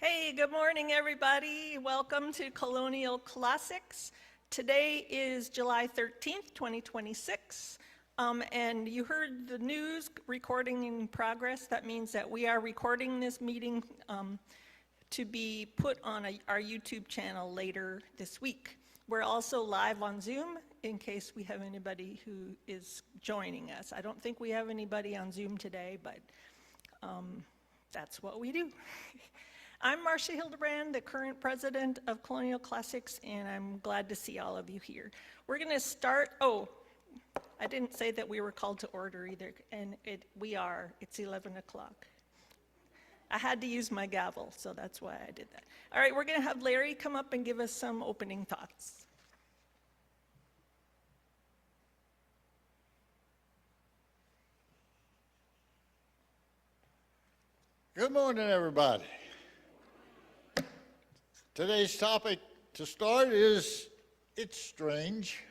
Hey, good morning, everybody. Welcome to Colonial Classics. Today is July 13th, 2026. And you heard the news, recording in progress. That means that we are recording this meeting to be put on our YouTube channel later this week. We're also live on Zoom in case we have anybody who is joining us. I don't think we have anybody on Zoom today, but that's what we do. I'm Marcia Hildebrand, the current president of Colonial Classics, and I'm glad to see all of you here. We're going to start, I didn't say that we were called to order either, and we are. It's 11 o'clock. I had to use my gavel, so that's why I did that. All right, we're going to have Larry come up and give us some opening thoughts. Good morning, everybody. Today's topic to start is, it's strange.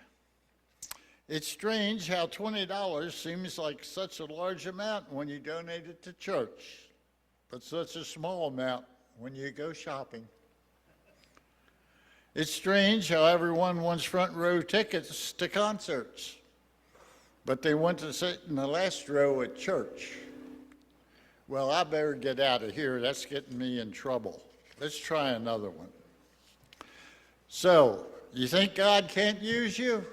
It's strange how $20 seems like such a large amount when you donate it to church, but such a small amount when you go shopping. It's strange how everyone wants front row tickets to concerts, but they want to sit in the last row at church. Well, I better get out of here. That's getting me in trouble. Let's try another one. So, you think God can't use you?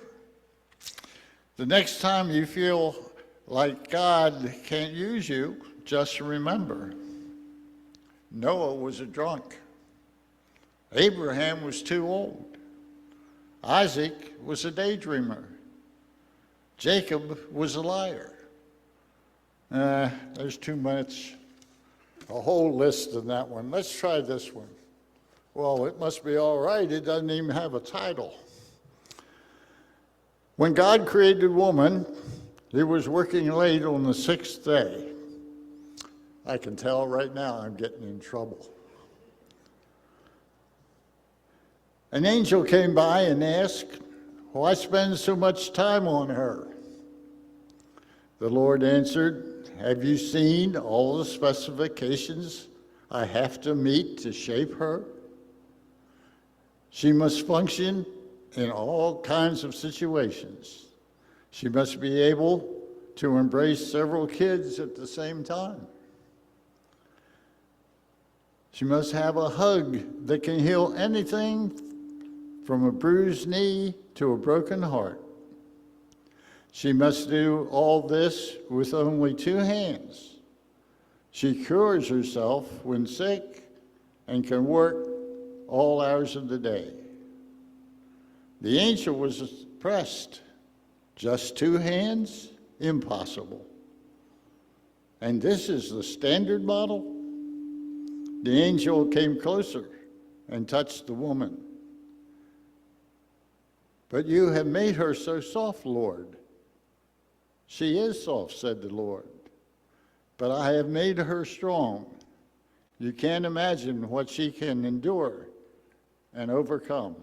The next time you feel like God can't use you, just remember, Noah was a drunk. Abraham was too old. Isaac was a daydreamer. Jacob was a liar. There's too much, a whole list in that one. Let's try this one. Well, it must be all right. It doesn't even have a title. When God created woman, he was working late on the sixth day. I can tell right now I'm getting in trouble. An angel came by and asked, "Why spend so much time on her?" The Lord answered, "Have you seen all the specifications I have to meet to shape her? She must function in all kinds of situations. She must be able to embrace several kids at the same time. She must have a hug that can heal anything from a bruised knee to a broken heart. She must do all this with only two hands. She cures herself when sick and can work all hours of the day." The angel was impressed. Just two hands? Impossible. And this is the standard model? The angel came closer and touched the woman. "But you have made her so soft, Lord." "She is soft," said the Lord, "but I have made her strong. You can't imagine what she can endure and overcome."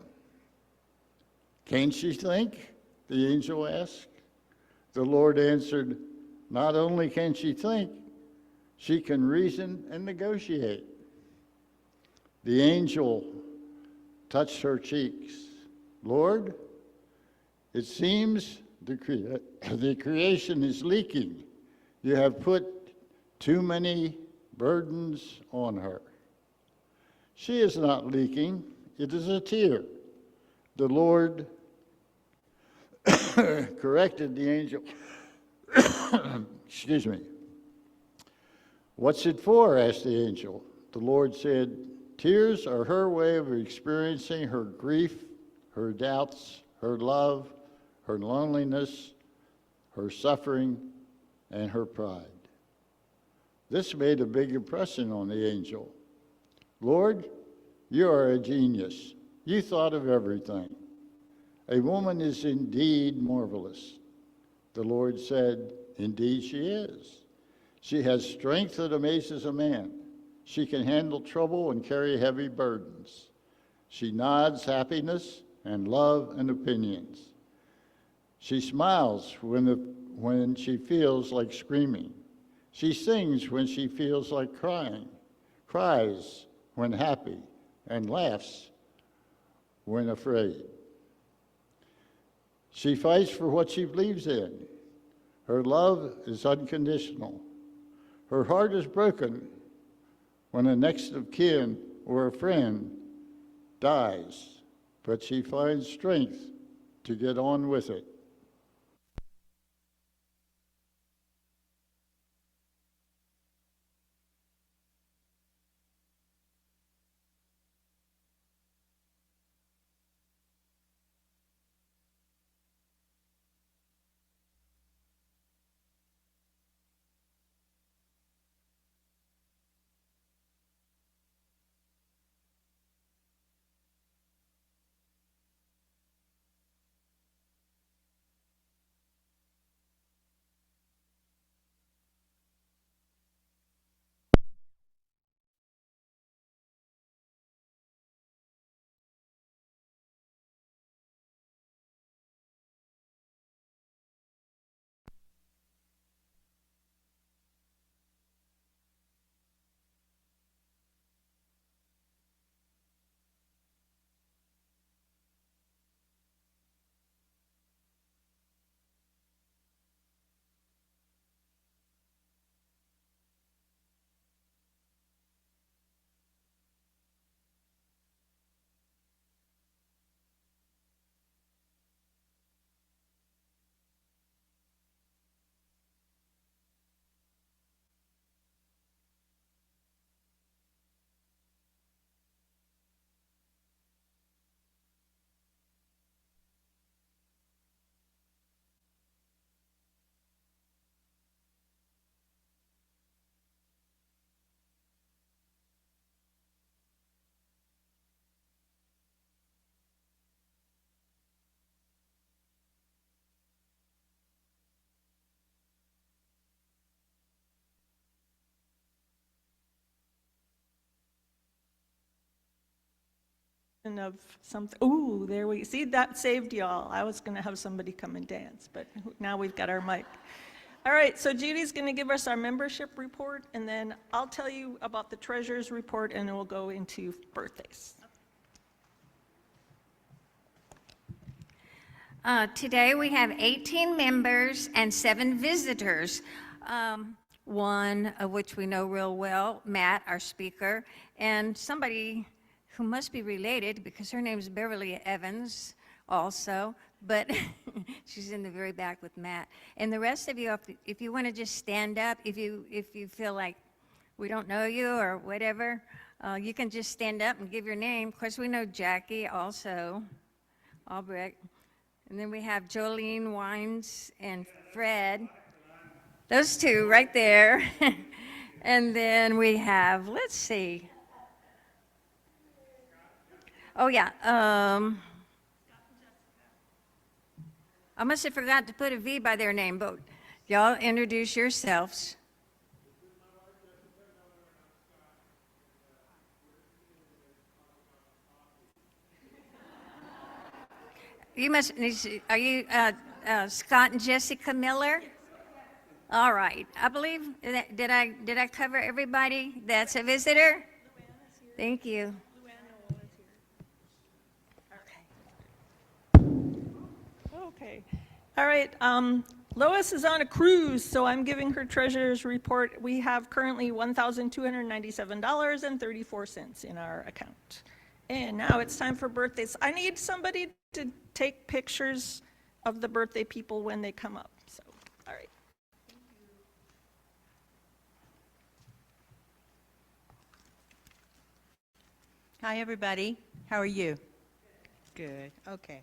"Can't she think?" the angel asked. The Lord answered, "Not only can she think, she can reason and negotiate." The angel touched her cheeks. "Lord, it seems the creation is leaking. You have put too many burdens on her." "She is not leaking. It is a tear." The Lord corrected the angel. Excuse me. "What's it for?" asked the angel. The Lord said, "Tears are her way of experiencing her grief, her doubts, her love, her loneliness, her suffering, and her pride." This made a big impression on the angel. "Lord, you are a genius. You thought of everything. A woman is indeed marvelous." The Lord said, "Indeed she is. She has strength that amazes a man. She can handle trouble and carry heavy burdens. She nods happiness and love and opinions. She smiles when she feels like screaming. She sings when she feels like crying, cries when happy and laughs when afraid. She fights for what she believes in. Her love is unconditional. Her heart is broken when a next of kin or a friend dies, but she finds strength to get on with it. Of something. Ooh, there we see, that saved y'all. I was going to have somebody come and dance, but now we've got our mic. All right, so Judy's going to give us our membership report, and then I'll tell you about the treasurer's report, and then we'll go into birthdays. Today we have 18 members and 7 visitors, one of which we know real well, Matt, our speaker, and somebody who must be related because her name is Beverly Evans also, but she's in the very back with Matt. And the rest of you, if you want to just stand up, if you feel like we don't know you or whatever, you can just stand up and give your name. Of course, we know Jackie also, Albrecht. And then we have Jolene Wines and Fred. Those two right there. And then we have, let's see. Oh, yeah. I must have forgot to put a V by their name, but y'all introduce yourselves. You must, are you Scott and Jessica Miller? All right. I believe, did I cover everybody that's a visitor? Thank you. Okay. All right. Lois is on a cruise, so I'm giving her treasurer's report. We have currently $1,297.34 in our account. And now it's time for birthdays. I need somebody to take pictures of the birthday people when they come up. So, all right. Hi, everybody. How are you? Good. Okay.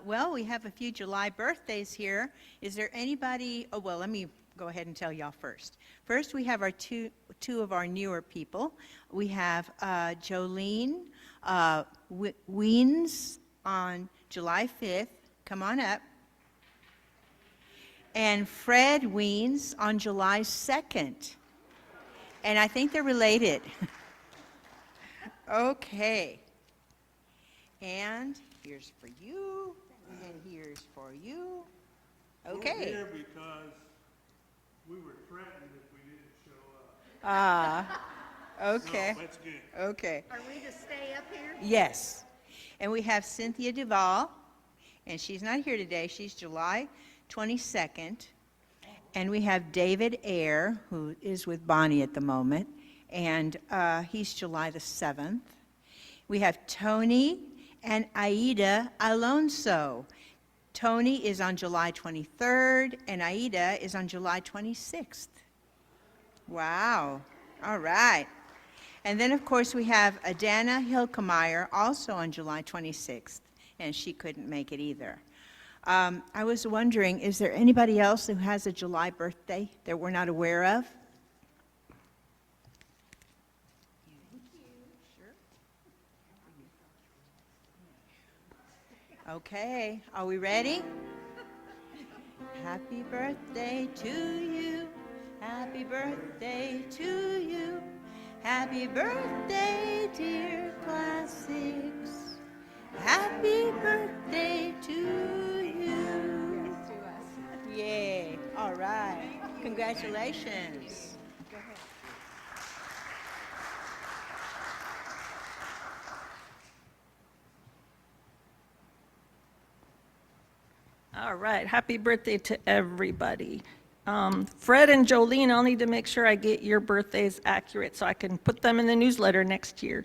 Well, we have a few July birthdays here. Is there anybody? Oh, well, let me go ahead and tell y'all first. First, we have our two of our newer people. We have Jolene Weens on July 5th. Come on up. And Fred Weens on July 2nd. And I think they're related. Okay. And here's for you, and here's for you. Okay. We're here because we were threatened if we didn't show up. Okay. No, that's good. Okay. Are we to stay up here? Yes. And we have Cynthia Duvall, and she's not here today. She's July 22nd. And we have David Ayre, who is with Bonnie at the moment, and he's July the 7th. We have Tony and Aida Alonso. Tony is on July 23rd, and Aida is on July 26th. Wow. All right. And then, of course, we have Adana Hilkemeyer, also on July 26th, and she couldn't make it either. I was wondering, is there anybody else who has a July birthday that we're not aware of? Okay, are we ready? Happy birthday to you. Happy birthday to you. Happy birthday, dear Classics. Happy birthday to you. Yay. All right. Congratulations. All right, happy birthday to everybody. Fred and Jolene, I'll need to make sure I get your birthdays accurate so I can put them in the newsletter next year.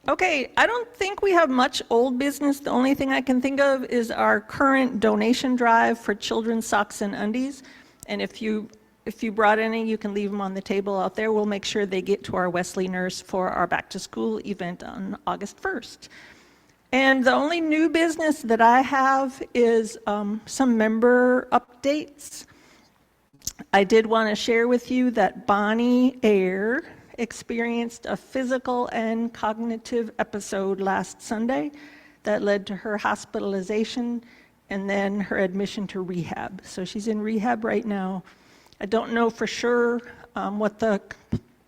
Okay, I don't think we have much old business. The only thing I can think of is our current donation drive for children's socks and undies. And if you brought any, you can leave them on the table out there. We'll make sure they get to our Wesley nurse for our back to school event on August 1st. And the only new business that I have is some member updates. I did want to share with you that Bonnie Ayre experienced a physical and cognitive episode last Sunday that led to her hospitalization and then her admission to rehab. So she's in rehab right now. I don't know for sure what the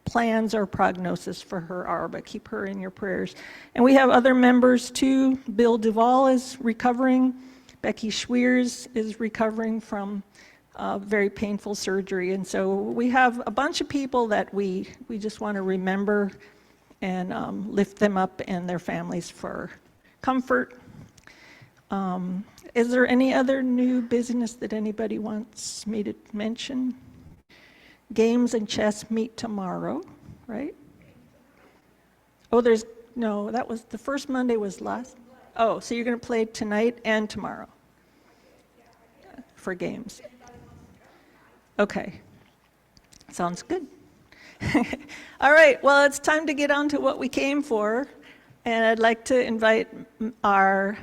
plans or prognosis for her are, but keep her in your prayers. And we have other members too. Bill Duvall is recovering. Becky Schweers is recovering from very painful surgery. And so we have a bunch of people that we just want to remember and lift them up and their families for comfort. Is there any other new business that anybody wants me to mention? Games and chess meet tomorrow, right? Oh, that was, the first Monday was last. Oh, so you're going to play tonight and tomorrow for games. Okay, sounds good. All right, well, it's time to get on to what we came for. And I'd like to invite our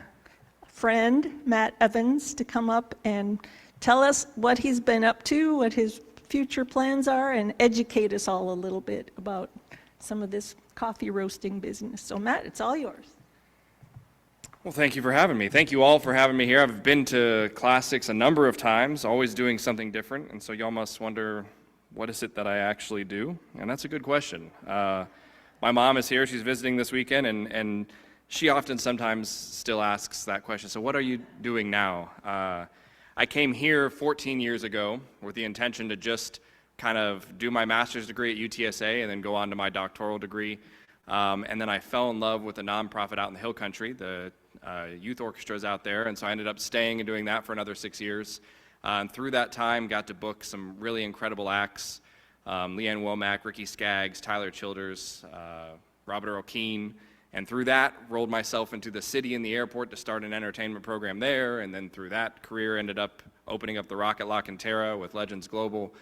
friend, Matt Evans, to come up and tell us what he's been up to, what his future plans are, and educate us all a little bit about some of this coffee roasting business. So Matt, it's all yours. Well, thank you for having me. Thank you all for having me here. I've been to Classics a number of times, always doing something different, and so y'all must wonder, what is it that I actually do? And that's a good question. My mom is here. She's visiting this weekend, and she often sometimes still asks that question. So what are you doing now? I came here 14 years ago with the intention to just kind of do my master's degree at UTSA and then go on to my doctoral degree. And then I fell in love with a nonprofit out in the Hill Country, the youth orchestras out there, and so I ended up staying and doing that for another 6 years. And through that time, got to book some really incredible acts, Leanne Womack, Ricky Skaggs, Tyler Childers, Robert Earl Keen, and through that, rolled myself into the city and the airport to start an entertainment program there, and then through that career ended up opening up the Rocket Lock and Terra with Legends Global.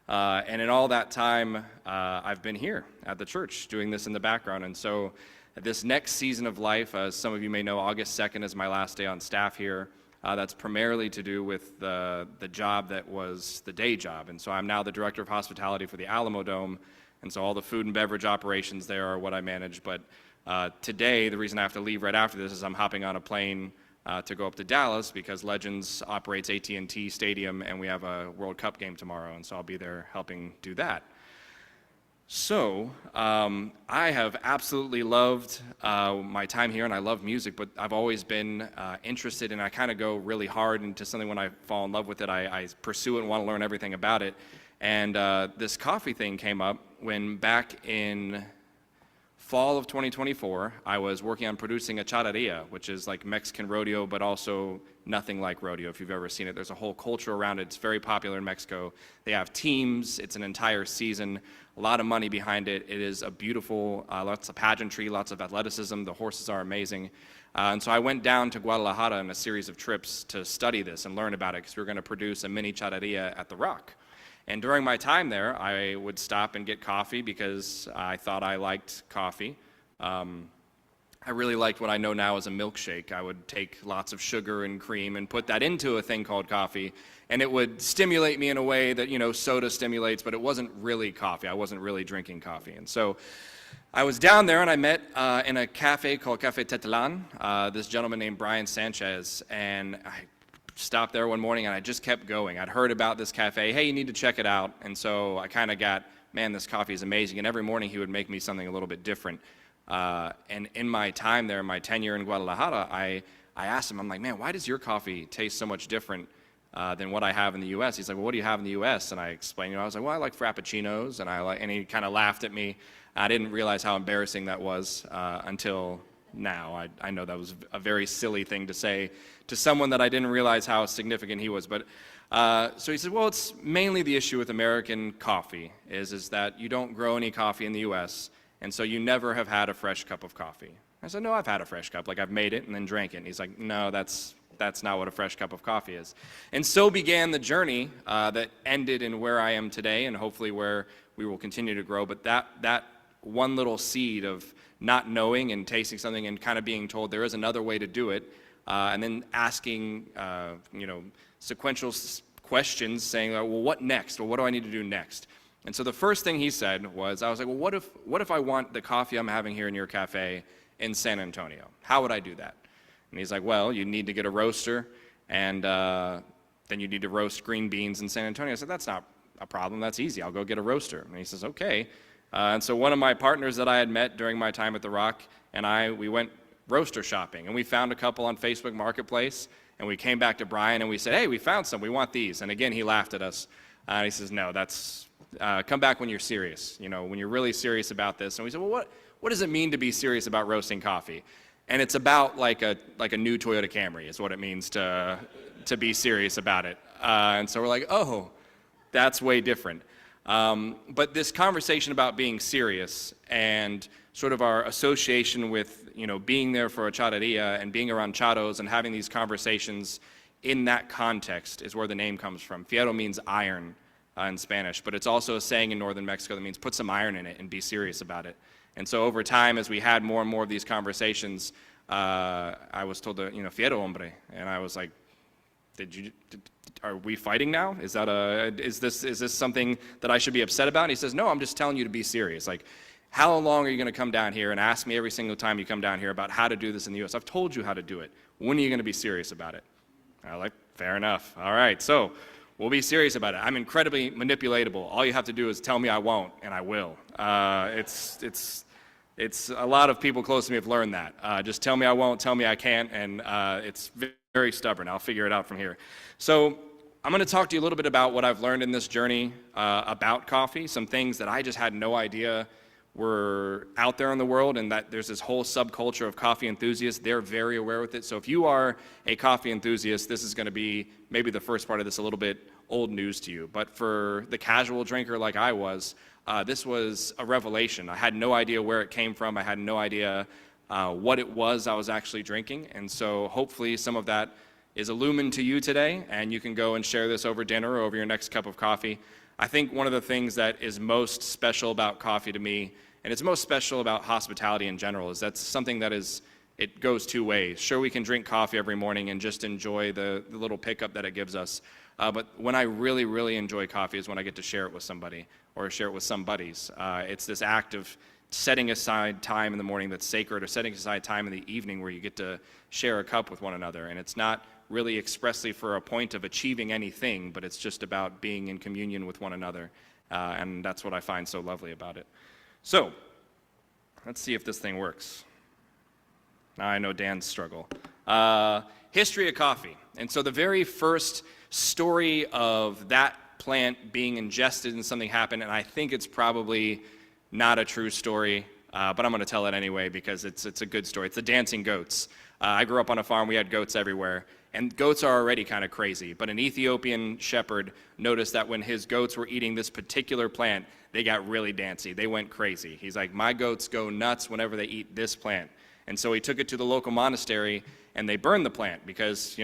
And in all that time, I've been here at the church doing this in the background. And so this next season of life, as some of you may know, August 2nd is my last day on staff here. That's primarily to do with the job that was the day job. And so I'm now the director of hospitality for the Alamo Dome. And so all the food and beverage operations there are what I manage. But today, the reason I have to leave right after this is I'm hopping on a plane to go up to Dallas because Legends operates AT&T Stadium and we have a World Cup game tomorrow, and so I'll be there helping do that. So I have absolutely loved my time here, and I love music, but I've always been interested, and I kind of go really hard into something. When I fall in love with it, I pursue it and want to learn everything about it. And this coffee thing came up when back in fall of 2024, I was working on producing a charreria, which is like Mexican rodeo, but also nothing like rodeo if you've ever seen it. There's a whole culture around it. It's very popular in Mexico. They have teams. It's an entire season. A lot of money behind it. It is a beautiful, lots of pageantry, lots of athleticism. The horses are amazing. And so I went down to Guadalajara in a series of trips to study this and learn about it because we were going to produce a mini charreria at the Rock. And during my time there, I would stop and get coffee because I thought I liked coffee. I really liked what I know now as a milkshake. I would take lots of sugar and cream and put that into a thing called coffee, and it would stimulate me in a way that, soda stimulates, but it wasn't really coffee. I wasn't really drinking coffee. And so I was down there, and I met in a cafe called Cafe Tetelan, this gentleman named Brian Sanchez, and I stopped there one morning, and I just kept going. I'd heard about this cafe. Hey, you need to check it out. And so I kind of got, man, this coffee is amazing. And every morning he would make me something a little bit different. And in my time there, my tenure in Guadalajara, I asked him, I'm like, man, why does your coffee taste so much different than what I have in the U.S.? He's like, well, what do you have in the U.S.? And I explained, I was like, well, I like Frappuccinos, and he kind of laughed at me. I didn't realize how embarrassing that was until now. I know that was a very silly thing to say to someone that I didn't realize how significant he was. But so he said, well, it's mainly the issue with American coffee is that you don't grow any coffee in the U.S., and so you never have had a fresh cup of coffee. I said, no, I've had a fresh cup. Like, I've made it and then drank it. And he's like, no, that's not what a fresh cup of coffee is. And so began the journey that ended in where I am today and hopefully where we will continue to grow. But that one little seed of not knowing and tasting something and kind of being told there is another way to do it, and then asking, sequential questions saying, well, what next? Well, what do I need to do next? And so the first thing he said was, I was like, well, what if I want the coffee I'm having here in your cafe in San Antonio? How would I do that? And he's like, well, you need to get a roaster, and then you need to roast green beans in San Antonio. I said, that's not a problem. That's easy. I'll go get a roaster. And he says, okay. And so one of my partners that I had met during my time at the Rock and we went roaster shopping, and we found a couple on Facebook Marketplace, and we came back to Brian and we said, hey, we found some. We want these. And again, he laughed at us. And he says, no, come back when you're serious, when you're really serious about this. And we said, well, what does it mean to be serious about roasting coffee? And it's about like a new Toyota Camry is what it means to be serious about it. And so we're like, oh, that's way different. But this conversation about being serious and sort of our association with, being there for a charreria and being around charros and having these conversations in that context is where the name comes from. Fierro means iron in Spanish, but it's also a saying in northern Mexico that means put some iron in it and be serious about it. And so over time, as we had more and more of these conversations, I was told to, Fierro hombre, and I was like, are we fighting now? Is this something that I should be upset about? And he says, no, I'm just telling you to be serious. Like, how long are you going to come down here and ask me every single time you come down here about how to do this in the U.S.? I've told you how to do it. When are you going to be serious about it? I like, fair enough. All right, so we'll be serious about it. I'm incredibly manipulatable. All you have to do is tell me I won't, and I will. It's a lot of people close to me have learned that. Just tell me I won't, tell me I can't, and it's very stubborn. I'll figure it out from here. So I'm going to talk to you a little bit about what I've learned in this journey about coffee, some things that I just had no idea were out there in the world, and that there's this whole subculture of coffee enthusiasts. They're very aware with it. So if you are a coffee enthusiast, this is going to be maybe the first part of this a little bit old news to you. But for the casual drinker like I was, this was a revelation. I had no idea where it came from. I had no idea what it was I was actually drinking. And so hopefully some of that is illumined to you today, and you can go and share this over dinner or over your next cup of coffee. I think one of the things that is most special about coffee to me, and it's most special about hospitality in general, is that's something that it goes two ways. Sure, we can drink coffee every morning and just enjoy the little pickup that it gives us. But when I really, really enjoy coffee is when I get to share it with somebody or share it with some buddies. It's this act of setting aside time in the morning that's sacred, or setting aside time in the evening where you get to share a cup with one another. And it's not really expressly for a point of achieving anything, but it's just about being in communion with one another. And that's what I find so lovely about it. So, let's see if this thing works. Now I know Dan's struggle. History of coffee. And so the very first story of that plant being ingested and something happened, and I think it's probably not a true story. but I'm going to tell it anyway because it's a good story. It's the dancing goats. I grew up on a farm. We had goats everywhere. And goats are already kind of crazy. But an Ethiopian shepherd noticed that when his goats were eating this particular plant, they got really dancy. They went crazy. He's like, my goats go nuts whenever they eat this plant. And so he took it to the local monastery, and they burned the plant because,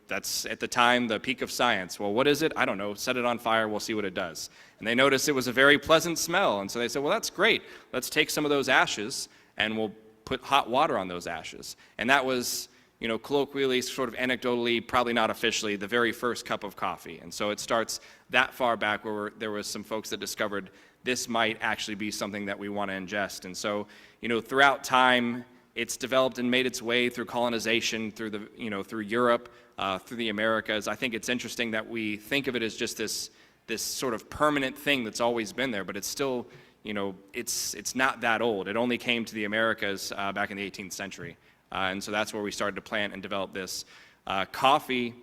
that's at the time the peak of science. Well, what is it? I don't know. Set it on fire. We'll see what it does. And they noticed it was a very pleasant smell. And so they said, well, that's great. Let's take some of those ashes, and we'll put hot water on those ashes. And that was, colloquially, sort of anecdotally, probably not officially, the very first cup of coffee. And so it starts that far back where there was some folks that discovered this might actually be something that we want to ingest. And so, throughout time, it's developed and made its way through colonization, through Europe, through the Americas. I think it's interesting that we think of it as just this sort of permanent thing that's always been there, but it's still, it's not that old. It only came to the Americas back in the 18th century. And so that's where we started to plant and develop this. Coffee,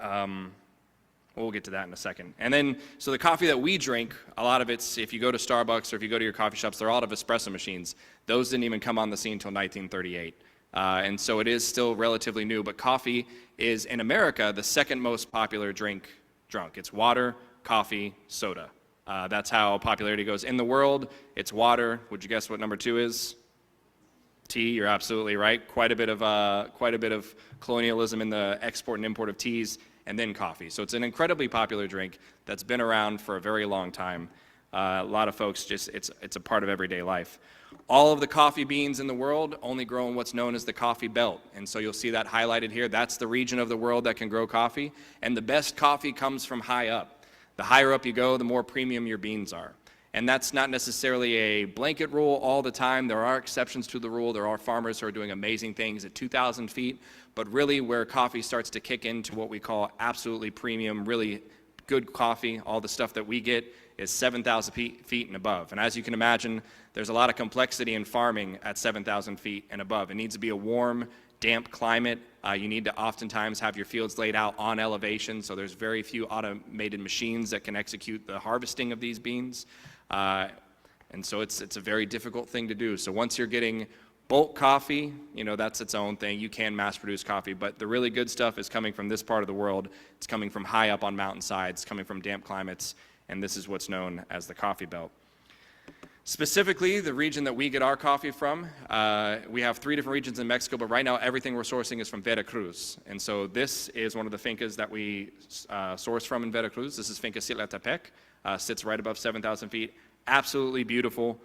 we'll get to that in a second. And then, so the coffee that we drink, a lot of it's, if you go to Starbucks or if you go to your coffee shops, they're all out of espresso machines. Those didn't even come on the scene until 1938. And so it is still relatively new, but coffee is, in America, the second most popular drink drunk. It's water, coffee, soda. That's how popularity goes. In the world, it's water. Would you guess what number 2 is? Tea. You're absolutely right. Quite a bit of colonialism in the export and import of teas, and then coffee. So it's an incredibly popular drink that's been around for a very long time. A lot of folks it's a part of everyday life. All of the coffee beans in the world only grow in what's known as the coffee belt. And so you'll see that highlighted here. That's the region of the world that can grow coffee. And the best coffee comes from high up. The higher up you go, the more premium your beans are. And that's not necessarily a blanket rule all the time. There are exceptions to the rule. There are farmers who are doing amazing things at 2,000 feet. But really where coffee starts to kick into what we call absolutely premium, really good coffee, all the stuff that we get, is 7,000 feet and above. And as you can imagine, there's a lot of complexity in farming at 7,000 feet and above. It needs to be a warm, damp climate. You need to oftentimes have your fields laid out on elevation, so there's very few automated machines that can execute the harvesting of these beans. And so it's a very difficult thing to do. So once you're getting bulk coffee, that's its own thing. You can mass produce coffee, but the really good stuff is coming from this part of the world. It's coming from high up on mountainsides, coming from damp climates, and this is what's known as the coffee belt. Specifically, the region that we get our coffee from, we have 3 different regions in Mexico, but right now everything we're sourcing is from Veracruz. And so this is one of the fincas that we source from in Veracruz. This is Finca Citlatepec, sits right above 7,000 feet. Absolutely beautiful.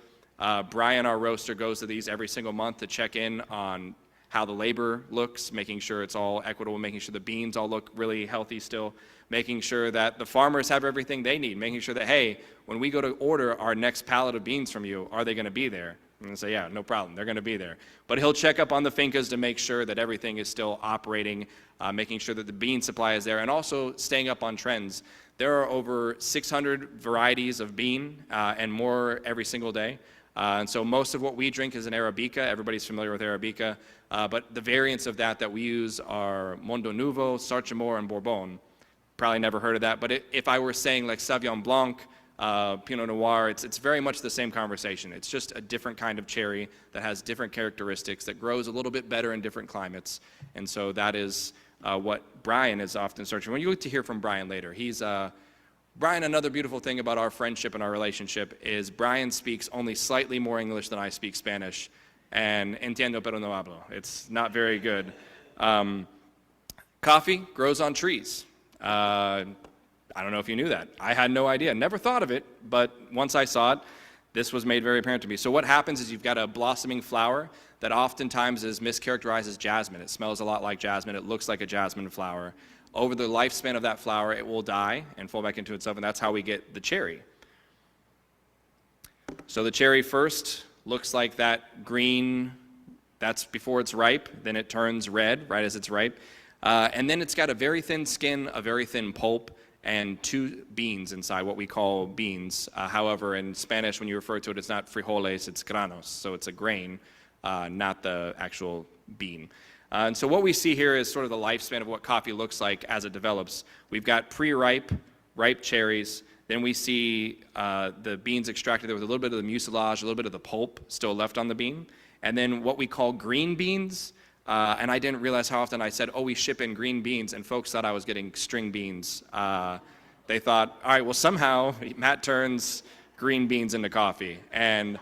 Brian, our roaster, goes to these every single month to check in on how the labor looks, making sure it's all equitable, making sure the beans all look really healthy still, making sure that the farmers have everything they need, making sure that, hey, when we go to order our next pallet of beans from you, are they going to be there? And I say, yeah, no problem, they're going to be there. But he'll check up on the fincas to make sure that everything is still operating, making sure that the bean supply is there, and also staying up on trends. There are over 600 varieties of bean and more every single day. And so most of what we drink is an Arabica. Everybody's familiar with Arabica. But the variants of that we use are Mondo Nuevo, Sarchamore, and Bourbon. Probably never heard of that. But if I were saying like Sauvignon Blanc, Pinot Noir, it's very much the same conversation. It's just a different kind of cherry that has different characteristics, that grows a little bit better in different climates. And so that is what Brian is often searching. When you get to hear from Brian later, Brian, another beautiful thing about our friendship and our relationship is Brian speaks only slightly more English than I speak Spanish, and entiendo pero no hablo. It's not very good. Coffee grows on trees. I don't know if you knew that. I had no idea, never thought of it, but once I saw it, this was made very apparent to me. So what happens is you've got a blossoming flower that oftentimes is mischaracterized as jasmine. It smells a lot like jasmine. It looks like a jasmine flower. Over the lifespan of that flower, it will die and fall back into itself, and that's how we get the cherry. So the cherry first looks like that green, that's before it's ripe, then it turns red right as it's ripe, and then it's got a very thin skin, a very thin pulp, and 2 beans inside, what we call beans. However, in Spanish, when you refer to it, it's not frijoles, it's granos, so it's a grain, not the actual bean. And so what we see here is sort of the lifespan of what coffee looks like as it develops. We've got pre-ripe, ripe cherries, Then we see the beans extracted there with a little bit of the mucilage, a little bit of the pulp still left on the bean. And then what we call green beans, and I didn't realize how often I said, oh, we ship in green beans, and folks thought I was getting string beans. They thought, all right, well, somehow Matt turns green beans into coffee. And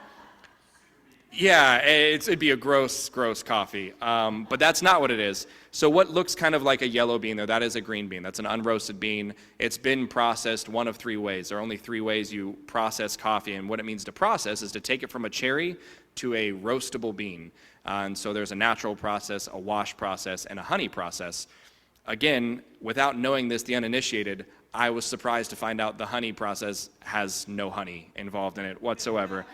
yeah, it'd be a gross coffee. But that's not what it is. So what looks kind of like a yellow bean there, that is a green bean. That's an unroasted bean. It's been processed one of 3 ways. There are only 3 ways you process coffee. And what it means to process is to take it from a cherry to a roastable bean. And so there's a natural process, a wash process, and a honey process. Again, without knowing this, the uninitiated, I was surprised to find out the honey process has no honey involved in it whatsoever.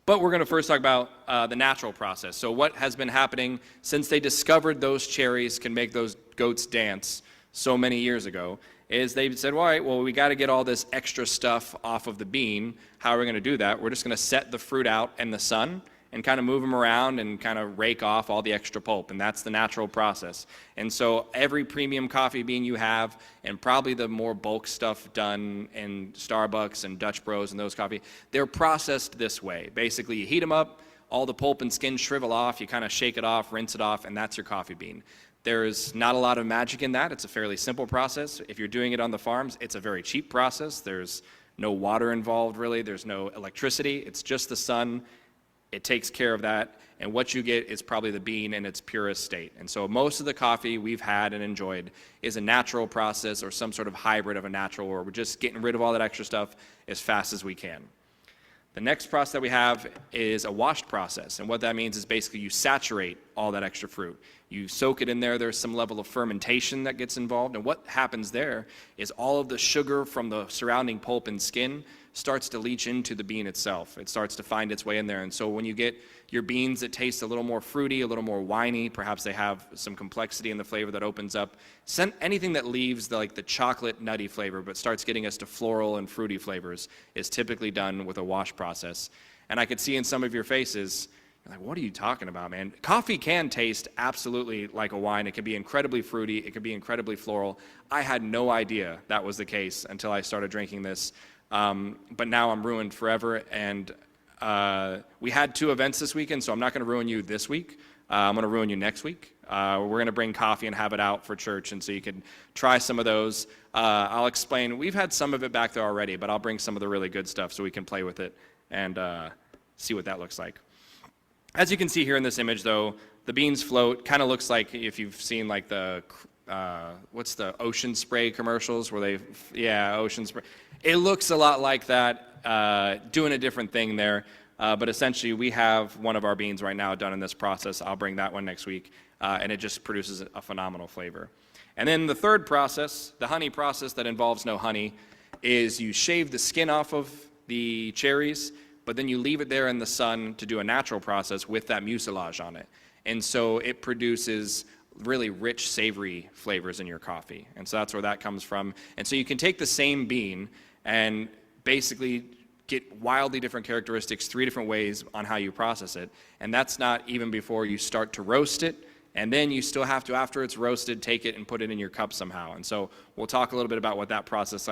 But we're going to first talk about the natural process. So what has been happening since they discovered those cherries can make those goats dance so many years ago is they said, all right, well, we got to get all this extra stuff off of the bean. How are we going to do that? We're just going to set the fruit out in the sun and kind of move them around and kind of rake off all the extra pulp, and that's the natural process. And so every premium coffee bean you have, and probably the more bulk stuff done in Starbucks and Dutch Bros and those coffee, they're processed this way. Basically, you heat them up, all the pulp and skin shrivel off, you kind of shake it off, rinse it off, and that's your coffee bean. There's not a lot of magic in that. It's a fairly simple process. If you're doing it on the farms, it's a very cheap process. There's no water involved, really. There's no electricity. It's just the sun. It takes care of that, and what you get is probably the bean in its purest state. And so most of the coffee we've had and enjoyed is a natural process or some sort of hybrid of a natural, where we're just getting rid of all that extra stuff as fast as we can. The next process that we have is a washed process, and what that means is basically you saturate all that extra fruit. You soak it in there, there's some level of fermentation that gets involved, and what happens there is all of the sugar from the surrounding pulp and skin starts to leach into the bean itself. It starts to find its way in there. And so when you get your beans that taste a little more fruity, a little more winey, perhaps they have some complexity in the flavor that opens up, anything that leaves the chocolate nutty flavor but starts getting us to floral and fruity flavors is typically done with a wash process. And I could see in some of your faces, you're like, what are you talking about, man? Coffee can taste absolutely like a wine. It can be incredibly fruity. It can be incredibly floral. I had no idea that was the case until I started drinking this. But now I'm ruined forever, and we had 2 events this weekend, so I'm not going to ruin you this week. I'm going to ruin you next week. We're going to bring coffee and have it out for church, and so you can try some of those. I'll explain. We've had some of it back there already, but I'll bring some of the really good stuff so we can play with it and see what that looks like. As you can see here in this image, though, the beans float. Kind of looks like if you've seen like the what's the Ocean Spray commercials where Ocean Spray. It looks a lot like that, doing a different thing there. But essentially, we have one of our beans right now done in this process. I'll bring that one next week, and it just produces a phenomenal flavor. And then the third process, the honey process that involves no honey, is you shave the skin off of the cherries, but then you leave it there in the sun to do a natural process with that mucilage on it. And so it produces really rich, savory flavors in your coffee. And so that's where that comes from. And so you can take the same bean and basically get wildly different characteristics 3 different ways on how you process it. And that's not even before you start to roast it. And then you still have to, after it's roasted, take it and put it in your cup somehow. And so we'll talk a little bit about what that process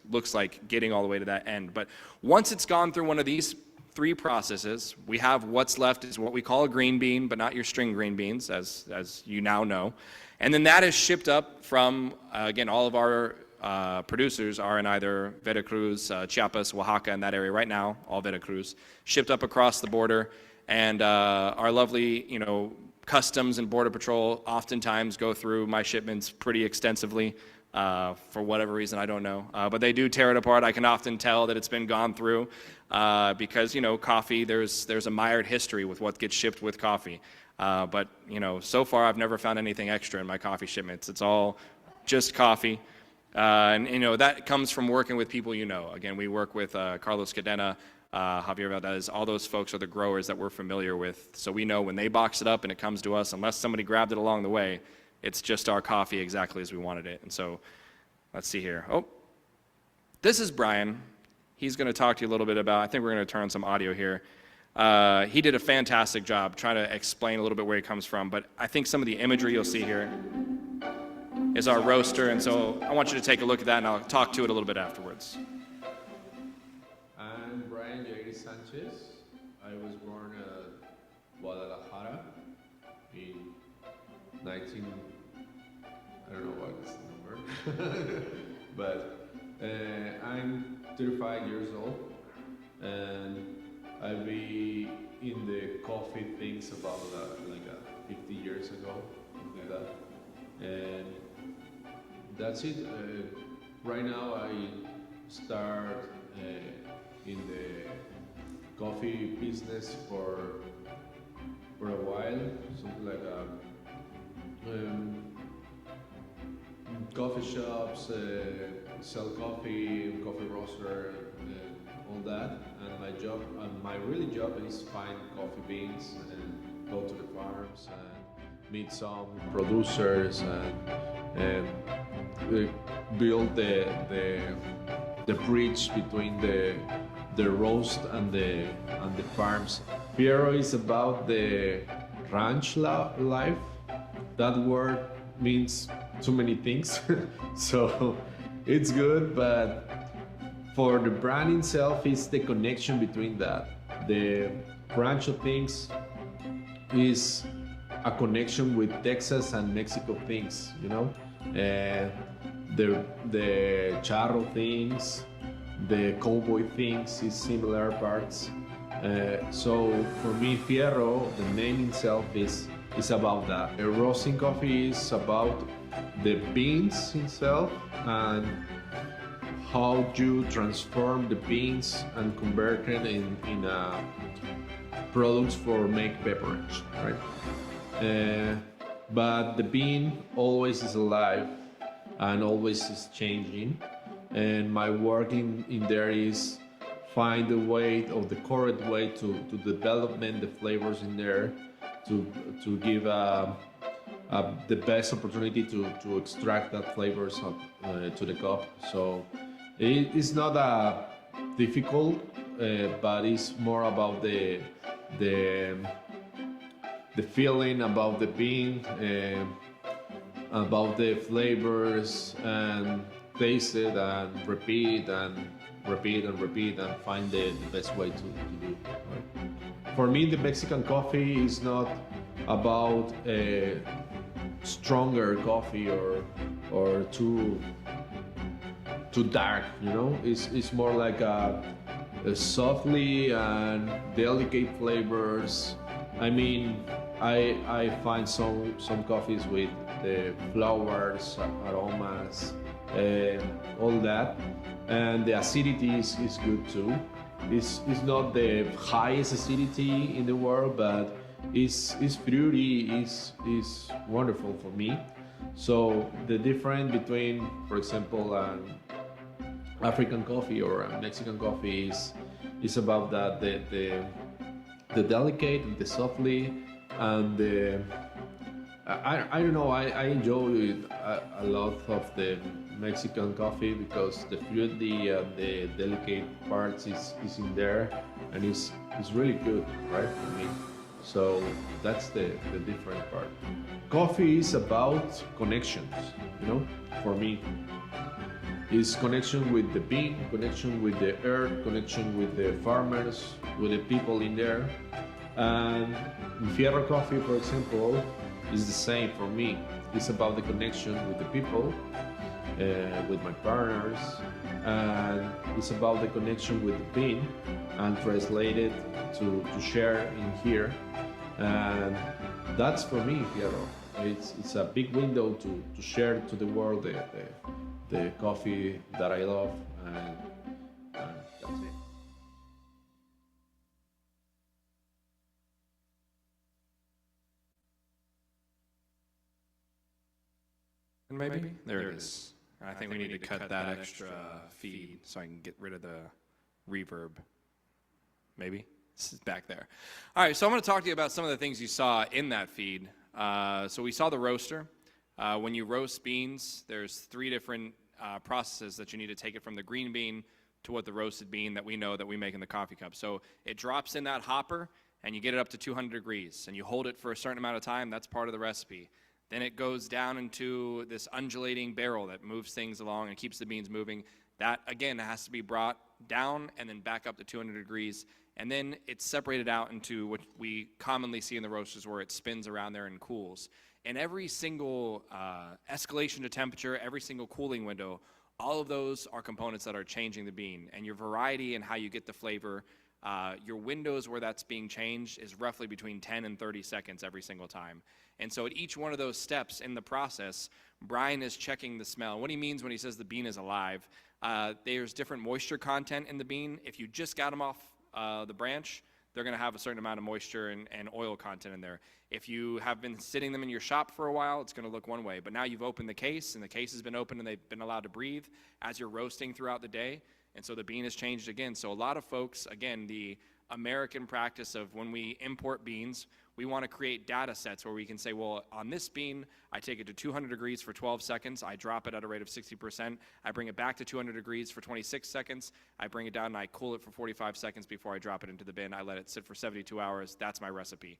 looks like getting all the way to that end. But once it's gone through one of these 3 processes, we have what's left is what we call a green bean, but not your string green beans, as you now know. And then that is shipped up from, again, all of our producers are in either Veracruz, Chiapas, Oaxaca, in that area right now, all Veracruz, shipped up across the border. And our lovely, Customs and Border Patrol oftentimes go through my shipments pretty extensively. For whatever reason, I don't know. But they do tear it apart. I can often tell that it's been gone through because, coffee, there's a mired history with what gets shipped with coffee. But, so far I've never found anything extra in my coffee shipments. It's all just coffee. And that comes from working with people Again, we work with Carlos Cadena, Javier Valdez. All those folks are the growers that we're familiar with. So we know when they box it up and it comes to us, unless somebody grabbed it along the way, it's just our coffee exactly as we wanted it. And so let's see here. Oh, this is Brian. He's going to talk to you a little bit about, I think we're going to turn on some audio here. He did a fantastic job trying to explain a little bit where he comes from, but I think some of the imagery you'll see here. is our roaster, and so I want you to take a look at that, and I'll talk to it a little bit afterwards. I'm Brian Jair Sanchez. I was born at Guadalajara in 19, I don't know what is the number, but I'm 35 years old, and I've been in the coffee things about 50 years ago, something like that, and that's it. Right now I start in the coffee business for a while, something like coffee shops, sell coffee, coffee roaster, all that. And my really job is find coffee beans and go to the farms and meet some producers and build the bridge between the roast and the farms. Piero is about the ranch life. That word means too many things, so it's good, but for the brand itself, it's the connection between that. The rancho things is a connection with Texas and Mexico things, you know. The charro things, the cowboy things is similar parts. So for me, Fierro, the name itself is about that. Roasting coffee is about the beans itself and how you transform the beans and convert it in products for make beverage, right? But the bean always is alive and always is changing. And my work in there is find the way or the correct way to development the flavors in there to give the best opportunity to extract that flavors to the cup. So it's not difficult, but it's more about the feeling about the bean, about the flavors, and taste it and repeat and find the best way to do it. Right? For me, the Mexican coffee is not about a stronger coffee or too dark, you know. It's more like a softly and delicate flavors. I mean, I find some coffees with the flowers, aromas, all that, and the acidity is good too. It's not the highest acidity in the world, but it's fruity, is wonderful for me. So the difference between, for example, African coffee or a Mexican coffee is about that the delicate, the softly, and the I don't know. I enjoy a lot of the Mexican coffee because the fruity and the delicate parts is in there, and it's really good, right, for me. So that's the different part. Coffee is about connections, you know, for me. It's connection with the bean, connection with the earth, connection with the farmers, with the people in there. And Fierro Coffee, for example, is the same for me. It's about the connection with the people, with my partners, and it's about the connection with the bean and translate it to share in here. And that's for me, Fierro. It's a big window to share to the world the coffee that I love, and that's it. And maybe? There it is. I think we need to cut that extra feed so I can get rid of the reverb. Maybe? This is back there. All right, so I'm going to talk to you about some of the things you saw in that feed. So we saw the roaster. When you roast beans, there's 3 different processes that you need to take it from the green bean to what the roasted bean that we know that we make in the coffee cup. So it drops in that hopper, and you get it up to 200 degrees, and you hold it for a certain amount of time. That's part of the recipe. Then it goes down into this undulating barrel that moves things along and keeps the beans moving. That, again, has to be brought down and then back up to 200 degrees. And then it's separated out into what we commonly see in the roasters, where it spins around there and cools. And every single escalation to temperature, every single cooling window, all of those are components that are changing the bean. And your variety and how you get the flavor, your windows where that's being changed is roughly between 10 and 30 seconds every single time. And so at each one of those steps in the process, Brian is checking the smell. What he means when he says the bean is alive, there's different moisture content in the bean. If you just got them off the branch, they're going to have a certain amount of moisture and oil content in there. If you have been sitting them in your shop for a while, it's going to look one way. But now you've opened the case, and the case has been opened, and they've been allowed to breathe as you're roasting throughout the day. And so the bean has changed again. So a lot of folks, again, the American practice of when we import beans, we want to create data sets where we can say, well, on this bean, I take it to 200 degrees for 12 seconds. I drop it at a rate of 60%. I bring it back to 200 degrees for 26 seconds. I bring it down and I cool it for 45 seconds before I drop it into the bin. I let it sit for 72 hours. That's my recipe.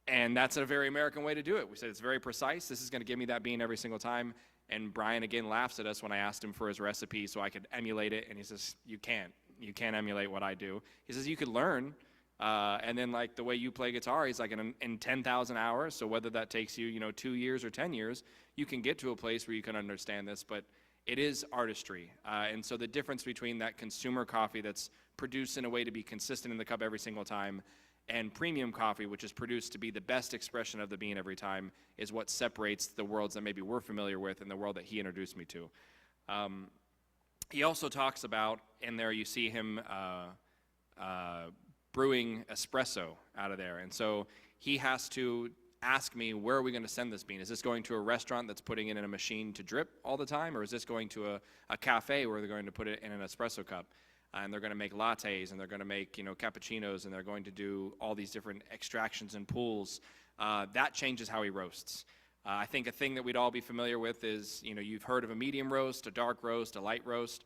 And that's a very American way to do it. We said it's very precise. This is going to give me that bean every single time. And Brian, again, laughs at us when I asked him for his recipe so I could emulate it. And he says, you can't emulate what I do. He says, you could learn. And then, like, the way you play guitar, he's like, in 10,000 hours, so whether that takes you, 2 years or 10 years, you can get to a place where you can understand this, but it is artistry. And so the difference between that consumer coffee that's produced in a way to be consistent in the cup every single time and premium coffee, which is produced to be the best expression of the bean every time, is what separates the worlds that maybe we're familiar with and the world that he introduced me to. He also talks about, in there you see him brewing espresso out of there. And so he has to ask me, where are we going to send this bean? Is this going to a restaurant that's putting it in a machine to drip all the time? Or is this going to a cafe where they're going to put it in an espresso cup? And they're going to make lattes, and they're going to make, cappuccinos, and they're going to do all these different extractions and pools. That changes how he roasts. I think a thing that we'd all be familiar with is, you've heard of a medium roast, a dark roast, a light roast.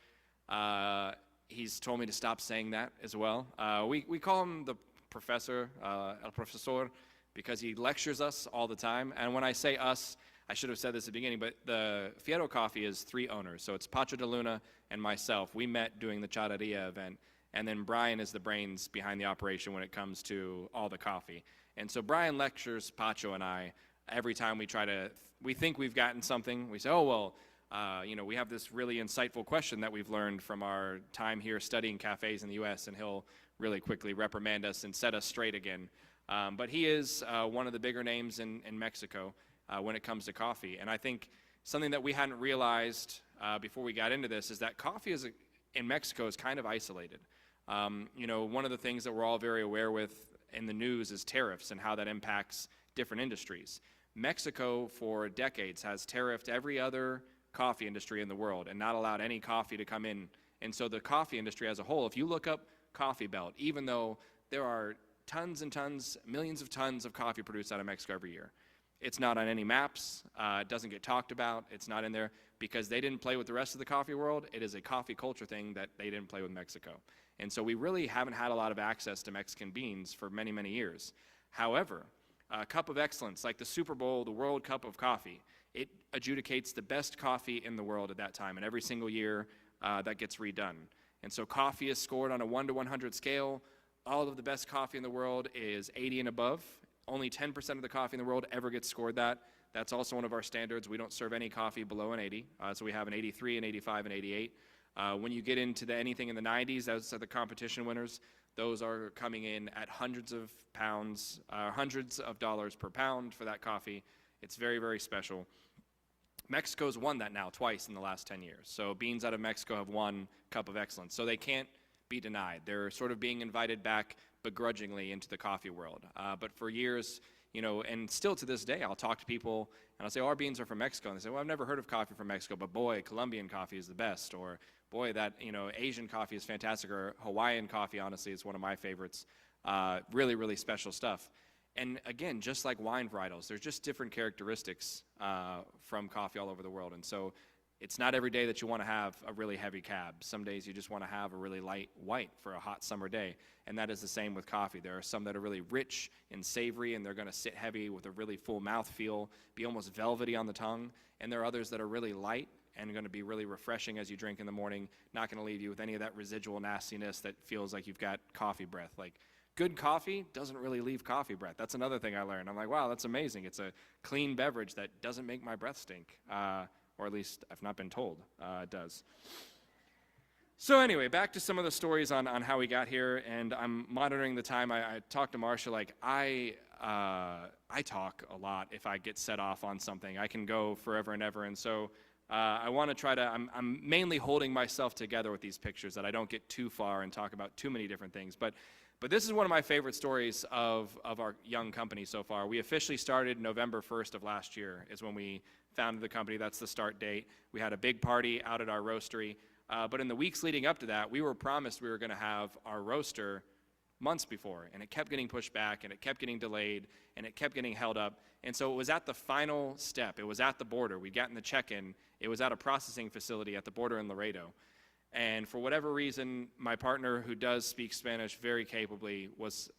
He's told me to stop saying that as well. We call him the professor, el profesor, because he lectures us all the time. And when I say us, I should have said this at the beginning, but the Fierro Coffee is 3 owners. So it's Pacho de Luna and myself. We met doing the Charreria event. And then Brian is the brains behind the operation when it comes to all the coffee. And so Brian lectures Pacho and I every time we think we've gotten something. We say, oh, well, we have this really insightful question that we've learned from our time here studying cafes in the U.S., and he'll really quickly reprimand us and set us straight again. But he is one of the bigger names in Mexico when it comes to coffee. And I think something that we hadn't realized before we got into this is that coffee in Mexico is kind of isolated. One of the things that we're all very aware with in the news is tariffs and how that impacts different industries. Mexico, for decades, has tariffed every other coffee industry in the world and not allowed any coffee to come in. And so the coffee industry as a whole, if you look up Coffee Belt, even though there are tons and tons, millions of tons of coffee produced out of Mexico every year, it's not on any maps, it doesn't get talked about, it's not in there because they didn't play with the rest of the coffee world. It is a coffee culture thing that they didn't play with Mexico. And so we really haven't had a lot of access to Mexican beans for many, many years. However, a cup of excellence, like the Super Bowl, the World Cup of coffee, it adjudicates the best coffee in the world at that time, and every single year that gets redone. And so coffee is scored on a 1 to 100 scale. All of the best coffee in the world is 80 and above. Only 10% of the coffee in the world ever gets scored that. That's also one of our standards. We don't serve any coffee below an 80. So we have an 83, an 85, and 88. When you get into anything in the 90s, those are the competition winners. Those are coming in at hundreds of dollars per pound for that coffee. It's very, very special. Mexico's won that now twice in the last 10 years. So beans out of Mexico have won Cup of Excellence. So they can't be denied. They're sort of being invited back begrudgingly into the coffee world. But for years, and still to this day, I'll talk to people and I'll say, our beans are from Mexico. And they say, well, I've never heard of coffee from Mexico, but boy, Colombian coffee is the best. Or boy, that, Asian coffee is fantastic. Or Hawaiian coffee, honestly, is one of my favorites. Really, really special stuff. And again, just like wine varietals, there's just different characteristics from coffee all over the world. And so It's not every day that you want to have a really heavy cab. Some days you just want to have a really light white for a hot summer day. And that is the same with coffee. There are some that are really rich and savory, and they're going to sit heavy with a really full mouthfeel, be almost velvety on the tongue. And there are others that are really light and going to be really refreshing as you drink in the morning, not going to leave you with any of that residual nastiness that feels like you've got coffee breath. Like, good coffee doesn't really leave coffee breath. That's another thing I learned. I'm like, wow, that's amazing. It's a clean beverage that doesn't make my breath stink. Or at least I've not been told it does. So anyway, back to some of the stories on how we got here, and I'm monitoring the time. I talked to Marcia, like, I talk a lot if I get set off on something. I can go forever and ever, and so I want to try to, I'm mainly holding myself together with these pictures that I don't get too far and talk about too many different things. But this is one of my favorite stories of our young company so far. We officially started November 1st of last year is when we founded the company. That's the start date. We had a big party out at our roastery. But in the weeks leading up to that, we were promised we were going to have our roaster months before. And it kept getting pushed back, and it kept getting delayed, and it kept getting held up. And so it was at the final step. It was at the border. We'd gotten the check-in. It was at a processing facility at the border in Laredo. And for whatever reason, my partner, who does speak Spanish very capably, was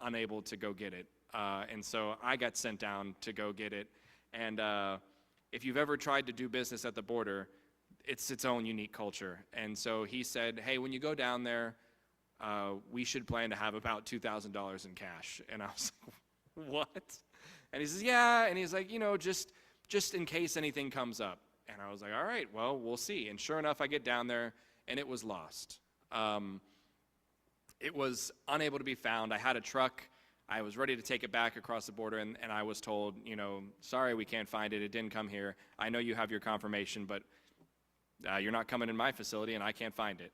unable to go get it. And so I got sent down to go get it. And if you've ever tried to do business at the border, it's its own unique culture. And so he said, hey, when you go down there, we should plan to have about $2,000 in cash. And I was like, what? And he says, yeah. And he's like, just in case anything comes up. And I was like, all right, well, we'll see. And sure enough, I get down there, and it was lost. It was unable to be found. I had a truck. I was ready to take it back across the border, and I was told, sorry, we can't find it. It didn't come here. I know you have your confirmation, but you're not coming in my facility, and I can't find it.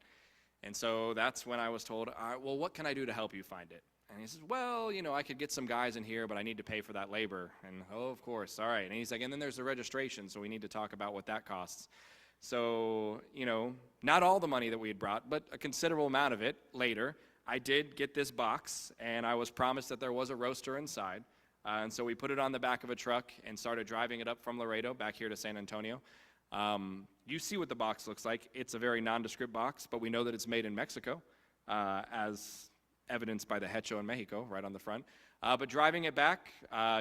And so that's when I was told, all right, well, what can I do to help you find it? And he says, well, I could get some guys in here, but I need to pay for that labor. And, oh, of course, all right. And he's like, and then there's the registration, so we need to talk about what that costs. So, not all the money that we had brought, but a considerable amount of it later. I did get this box, and I was promised that there was a roaster inside. And so we put it on the back of a truck and started driving it up from Laredo back here to San Antonio. You see what the box looks like. It's a very nondescript box, but we know that it's made in Mexico, as evidenced by the Hecho in Mexico right on the front. But driving it back,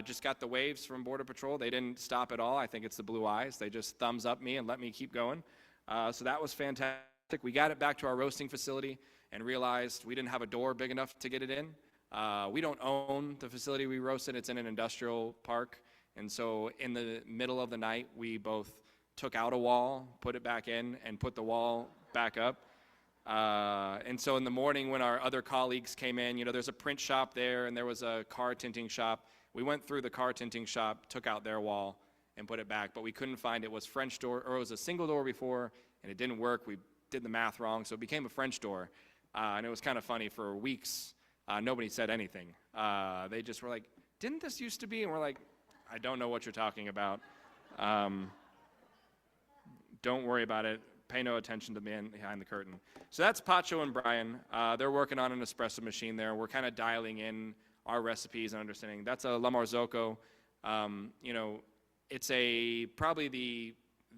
just got the waves from Border Patrol. They didn't stop at all. I think it's the blue eyes. They just thumbs up me and let me keep going. So that was fantastic. We got it back to our roasting facility and realized we didn't have a door big enough to get it in. We don't own the facility we roast in. It's in an industrial park. And so in the middle of the night, we both took out a wall, put it back in, and put the wall back up. And so in the morning when our other colleagues came in, there's a print shop there, and there was a car tinting shop. We went through the car tinting shop, took out their wall, and put it back, but we couldn't find it was French door, or it was a single door before, and it didn't work. We did the math wrong, so it became a French door. And it was kind of funny. For weeks, nobody said anything. They just were like, didn't this used to be? And we're like, I don't know what you're talking about. Don't worry about it. Pay no attention to the man behind the curtain. So that's Pacho and Brian. They're working on an espresso machine there. We're kind of dialing in our recipes and understanding. That's a La Marzocco. It's probably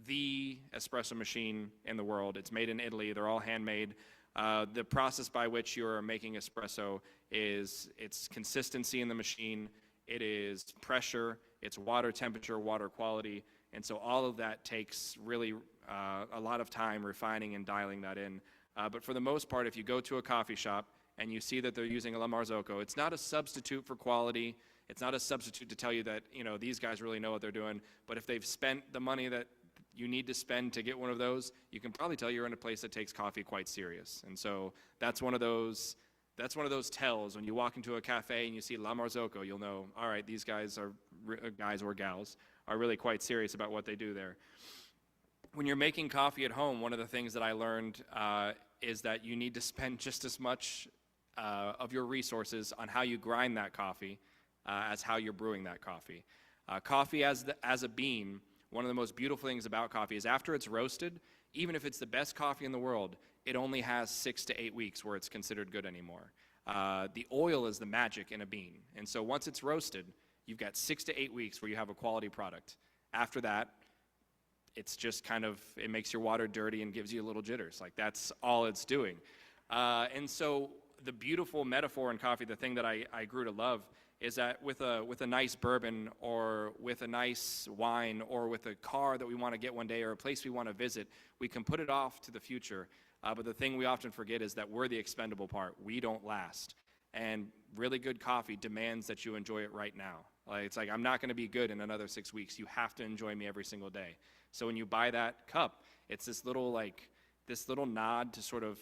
the espresso machine in the world. It's made in Italy. They're all handmade. The process by which you're making espresso is its consistency in the machine. It is pressure. It's water temperature, water quality. And so all of that takes really a lot of time refining and dialing that in. But for the most part, if you go to a coffee shop and you see that they're using a La Marzocco, it's not a substitute for quality. It's not a substitute to tell you that, these guys really know what they're doing. But if they've spent the money that you need to spend to get one of those, you can probably tell you're in a place that takes coffee quite serious. And so that's one of those tells. When you walk into a cafe and you see La Marzocco, you'll know, all right, these guys or gals are really quite serious about what they do there. When you're making coffee at home, one of the things that I learned is that you need to spend just as much of your resources on how you grind that coffee as how you're brewing that coffee. Coffee as a bean, one of the most beautiful things about coffee is after it's roasted, even if it's the best coffee in the world, it only has 6 to 8 weeks where it's considered good anymore. The oil is the magic in a bean. And so once it's roasted, you've got 6 to 8 weeks where you have a quality product. After that, it's just kind of, it makes your water dirty and gives you a little jitters. Like, that's all it's doing. And so the beautiful metaphor in coffee, the thing that I grew to love, is that with a nice bourbon or with a nice wine or with a car that we want to get one day or a place we want to visit, we can put it off to the future. But the thing we often forget is that we're the expendable part. We don't last. And really good coffee demands that you enjoy it right now. Like, it's like, I'm not going to be good in another 6 weeks. You have to enjoy me every single day. So when you buy that cup, it's this little nod to sort of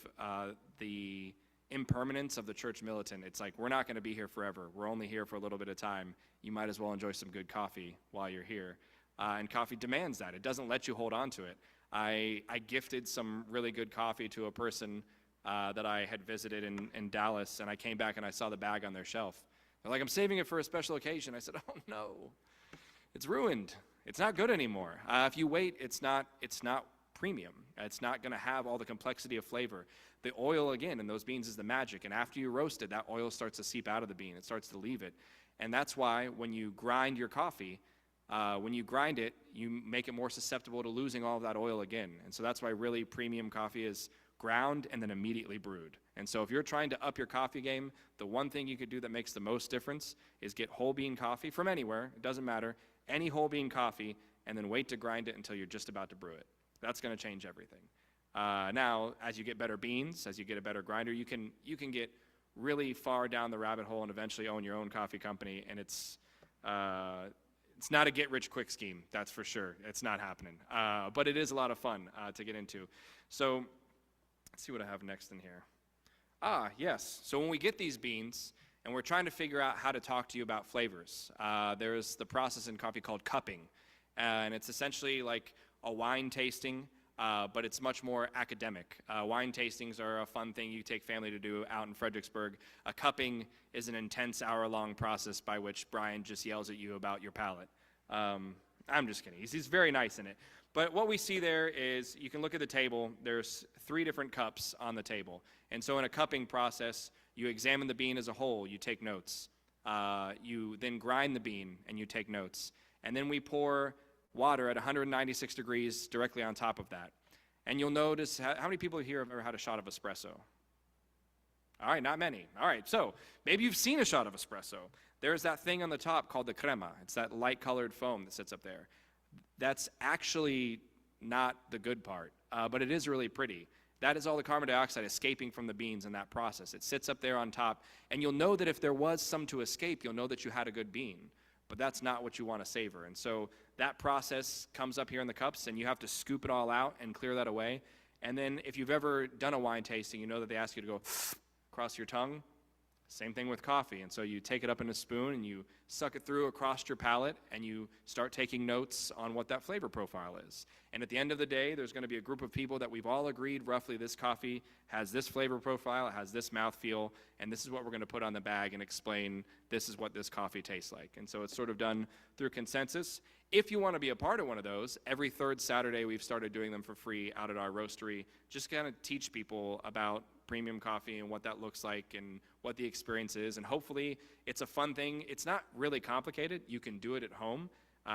the impermanence of the church militant. It's like, we're not going to be here forever. We're only here for a little bit of time. You might as well enjoy some good coffee while you're here. And coffee demands that. It doesn't let you hold on to it. I gifted some really good coffee to a person that I had visited in Dallas, and I came back and I saw the bag on their shelf. They're like, I'm saving it for a special occasion. I said, oh no, it's ruined. It's not good anymore. If you wait, it's not premium. It's not going to have all the complexity of flavor. The oil, again, in those beans is the magic, and after you roast it, that oil starts to seep out of the bean. It starts to leave it. And that's why when you grind your coffee, when you grind it, you make it more susceptible to losing all of that oil again. And so that's why really premium coffee is ground and then immediately brewed. And so if you're trying to up your coffee game, the one thing you could do that makes the most difference is get whole bean coffee from anywhere, it doesn't matter, any whole bean coffee, and then wait to grind it until you're just about to brew it. That's going to change everything. Now, as you get better beans, as you get a better grinder, you can get really far down the rabbit hole and eventually own your own coffee company, and it's not a get-rich-quick scheme, that's for sure. It's not happening. But it is a lot of fun to get into. So let's see what I have next in here. Yes. So when we get these beans and we're trying to figure out how to talk to you about flavors, there's the process in coffee called cupping. And it's essentially like a wine tasting, but it's much more academic. Wine tastings are a fun thing you take family to do out in Fredericksburg. A cupping is an intense hour-long process by which Brian just yells at you about your palate. I'm just kidding. He's very nice in it. But what we see there is, you can look at the table, there's 3 different cups on the table. And so in a cupping process, you examine the bean as a whole, you take notes. You then grind the bean and you take notes. And then we pour water at 196 degrees directly on top of that. And you'll notice, how many people here have ever had a shot of espresso? All right, not many. All right, so maybe you've seen a shot of espresso. There's that thing on the top called the crema. It's that light-colored foam that sits up there. That's actually not the good part, but it is really pretty. That is all the carbon dioxide escaping from the beans in that process. It sits up there on top, and you'll know that if there was some to escape, you'll know that you had a good bean. But that's not what you want to savor. And so that process comes up here in the cups, and you have to scoop it all out and clear that away. And then if you've ever done a wine tasting, you know that they ask you to go across your tongue. Same thing with coffee. And so you take it up in a spoon and you suck it through across your palate and you start taking notes on what that flavor profile is. And at the end of the day, there's going to be a group of people that we've all agreed roughly this coffee has this flavor profile, it has this mouthfeel, and this is what we're going to put on the bag and explain this is what this coffee tastes like. And so it's sort of done through consensus. If you want to be a part of one of those, every 3rd Saturday we've started doing them for free out at our roastery, just kind of teach people about premium coffee and what that looks like and what the experience is. And hopefully it's a fun thing. It's not really complicated. You can do it at home.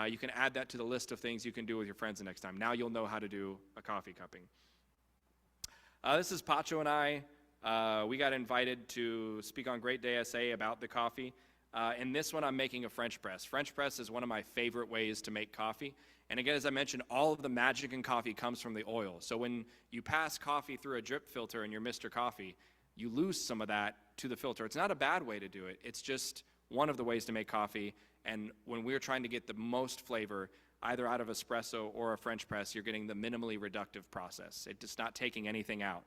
You can add that to the list of things you can do with your friends the next time. Now you'll know how to do a coffee cupping. This is Pacho and I. We got invited to speak on Great Day SA about the coffee. In this one, I'm making a French press. French press is one of my favorite ways to make coffee. And again, as I mentioned, all of the magic in coffee comes from the oil. So when you pass coffee through a drip filter in your Mr. Coffee, you lose some of that to the filter. It's not a bad way to do it. It's just one of the ways to make coffee. And when we're trying to get the most flavor, either out of espresso or a French press, you're getting the minimally reductive process. It's just not taking anything out.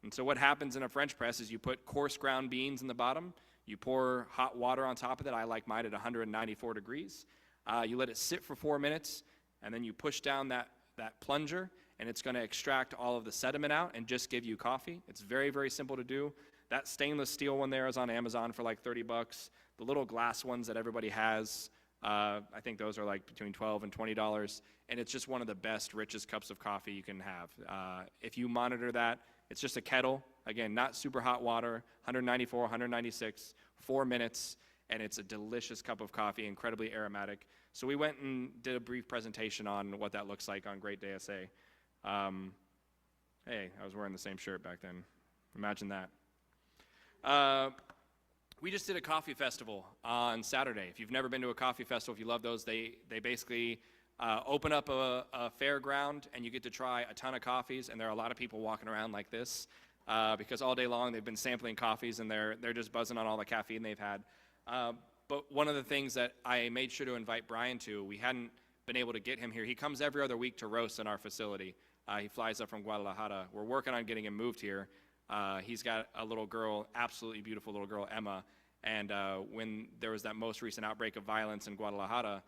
And so what happens in a French press is you put coarse ground beans in the bottom, you pour hot water on top of it. I like mine at 194 degrees. You let it sit for 4 minutes, and then you push down that plunger, and it's going to extract all of the sediment out and just give you coffee. It's very, very simple to do. That stainless steel one there is on Amazon for like $30. The little glass ones that everybody has, I think those are like between $12 and $20, and it's just one of the best, richest cups of coffee you can have. If you monitor that, it's just a kettle. Again, not super hot water, 194, 196, 4 minutes, and it's a delicious cup of coffee, incredibly aromatic. So we went and did a brief presentation on what that looks like on Great Day SA. Hey, I was wearing the same shirt back then. Imagine that. We just did a coffee festival on Saturday. If you've never been to a coffee festival, if you love those, they basically open up a fairground, and you get to try a ton of coffees, and there are a lot of people walking around like this because all day long they've been sampling coffees, and they're just buzzing on all the caffeine they've had. But one of the things that I made sure to invite Brian to, we hadn't been able to get him here. He comes every other week to roast in our facility. He flies up from Guadalajara. We're working on getting him moved here. He's got a little girl, absolutely beautiful little girl, Emma. And when there was that most recent outbreak of violence in Guadalajara,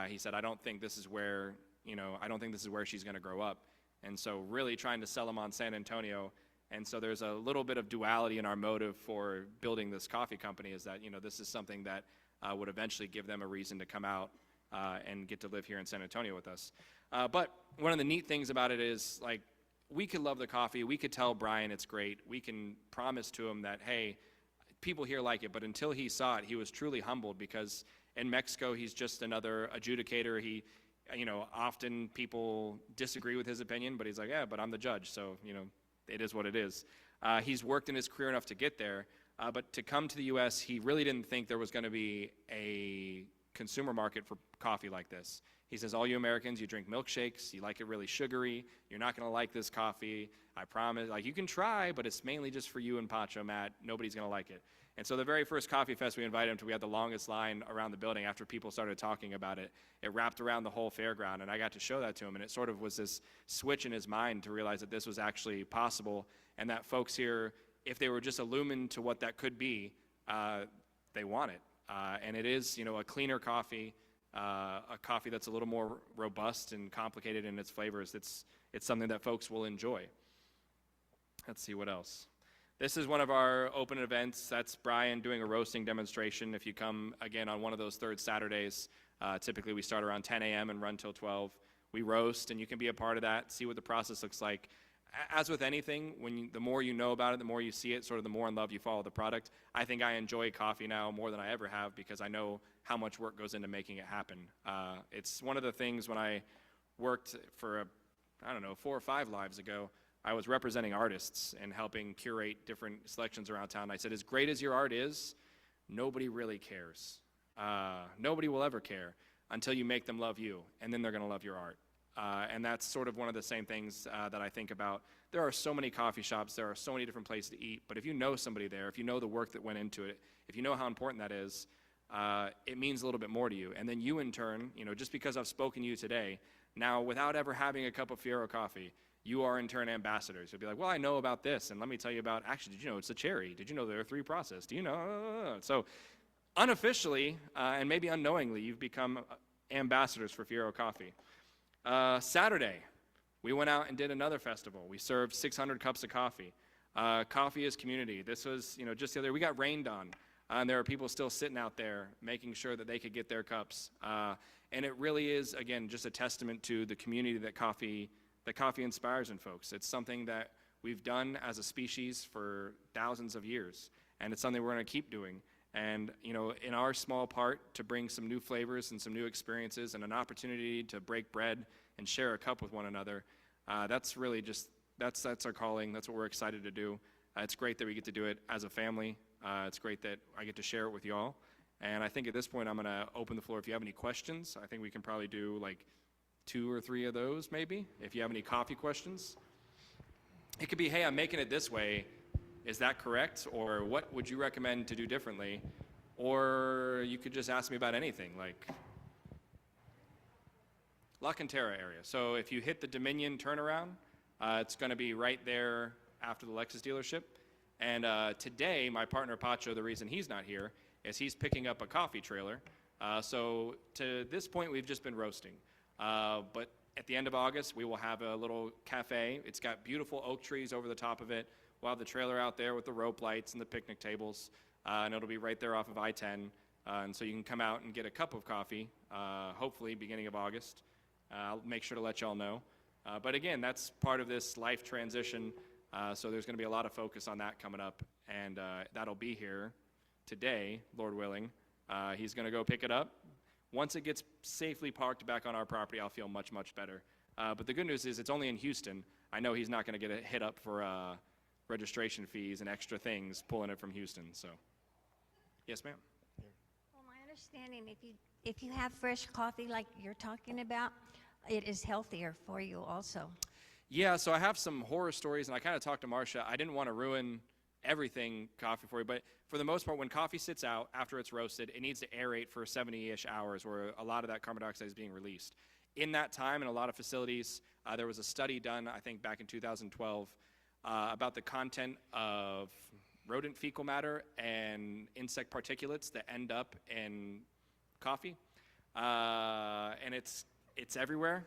he said, I don't think this is where she's going to grow up. And so really trying to sell him on San Antonio. And so there's a little bit of duality in our motive for building this coffee company, is that, this is something that would eventually give them a reason to come out and get to live here in San Antonio with us. But one of the neat things about it is, like, we could love the coffee. We could tell Brian it's great. We can promise to him that, hey, people here like it. But until he saw it, he was truly humbled, because in Mexico, he's just another adjudicator. He, often people disagree with his opinion, but he's like, yeah, but I'm the judge. So, it is what it is. He's worked in his career enough to get there. But to come to the U.S., he really didn't think there was going to be a consumer market for coffee like this. He says, all you Americans, you drink milkshakes, you like it really sugary, you're not going to like this coffee, I promise. Like, you can try, but it's mainly just for you and Pacho, Matt. Nobody's going to like it. And so the very first coffee fest we invited him to, we had the longest line around the building after people started talking about it. It wrapped around the whole fairground, and I got to show that to him, and it sort of was this switch in his mind to realize that this was actually possible, and that folks here, if they were just illumined to what that could be, they want it. And it is, a cleaner coffee, a coffee that's a little more robust and complicated in its flavors. It's something that folks will enjoy. Let's see what else. This is one of our open events. That's Brian doing a roasting demonstration. If you come, again, on one of those third Saturdays, typically we start around 10 a.m. and run till 12. We roast, and you can be a part of that, see what the process looks like. As with anything, the more you know about it, the more you see it, sort of the more in love you follow the product. I think I enjoy coffee now more than I ever have, because I know how much work goes into making it happen. It's one of the things when I worked for, 4 or 5 lives ago, I was representing artists and helping curate different selections around town. I said, as great as your art is, nobody really cares. Nobody will ever care until you make them love you, and then they're going to love your art. And that's sort of one of the same things that I think about. There are so many coffee shops, there are so many different places to eat, but if you know somebody there, if you know the work that went into it, if you know how important that is, it means a little bit more to you. And then you, in turn, just because I've spoken to you today, now without ever having a cup of Fiero coffee, you are in turn ambassadors. You'll be like, well, I know about this, and let me tell you about, actually, did you know it's a cherry? Did you know there are 3 processes? Do you know? So unofficially, and maybe unknowingly, you've become ambassadors for Fiero coffee. Saturday, we went out and did another festival. We served 600 cups of coffee. Coffee is community. This was, just the other day, we got rained on. And there are people still sitting out there making sure that they could get their cups. And it really is, again, just a testament to the community that coffee inspires in folks. It's something that we've done as a species for thousands of years, and it's something we're going to keep doing. And, in our small part, to bring some new flavors and some new experiences and an opportunity to break bread and share a cup with one another, that's really just, that's our calling. That's what we're excited to do. It's great that we get to do it as a family. It's great that I get to share it with y'all. And I think at this point, I'm going to open the floor. If you have any questions, I think we can probably do like 2 or 3 of those, maybe, if you have any coffee questions. It could be, hey, I'm making it this way. Is that correct? Or what would you recommend to do differently? Or you could just ask me about anything, like La Cantera area. So if you hit the Dominion turnaround, it's going to be right there after the Lexus dealership. And today, my partner Pacho, the reason he's not here is he's picking up a coffee trailer. So to this point, we've just been roasting. But at the end of August, we will have a little cafe. It's got beautiful oak trees over the top of it. We'll have the trailer out there with the rope lights and the picnic tables, and it'll be right there off of I-10. And so you can come out and get a cup of coffee, hopefully beginning of August. I'll make sure to let y'all know. But again, that's part of this life transition, so there's going to be a lot of focus on that coming up, and that'll be here today, Lord willing. He's going to go pick it up. Once it gets safely parked back on our property, I'll feel much, much better. But the good news is it's only in Houston. I know he's not going to get a hit up for registration fees and extra things pulling it from Houston. So, yes, ma'am. Well, my understanding, if you have fresh coffee like you're talking about, it is healthier for you also. Yeah, so I have some horror stories, and I kind of talked to Marcia. I didn't want to ruin everything coffee for you, but for the most part, when coffee sits out after it's roasted, it needs to aerate for 70-ish hours where a lot of that carbon dioxide is being released. In that time, in a lot of facilities, there was a study done, I think back in 2012, about the content of rodent fecal matter and insect particulates that end up in coffee. And it's everywhere.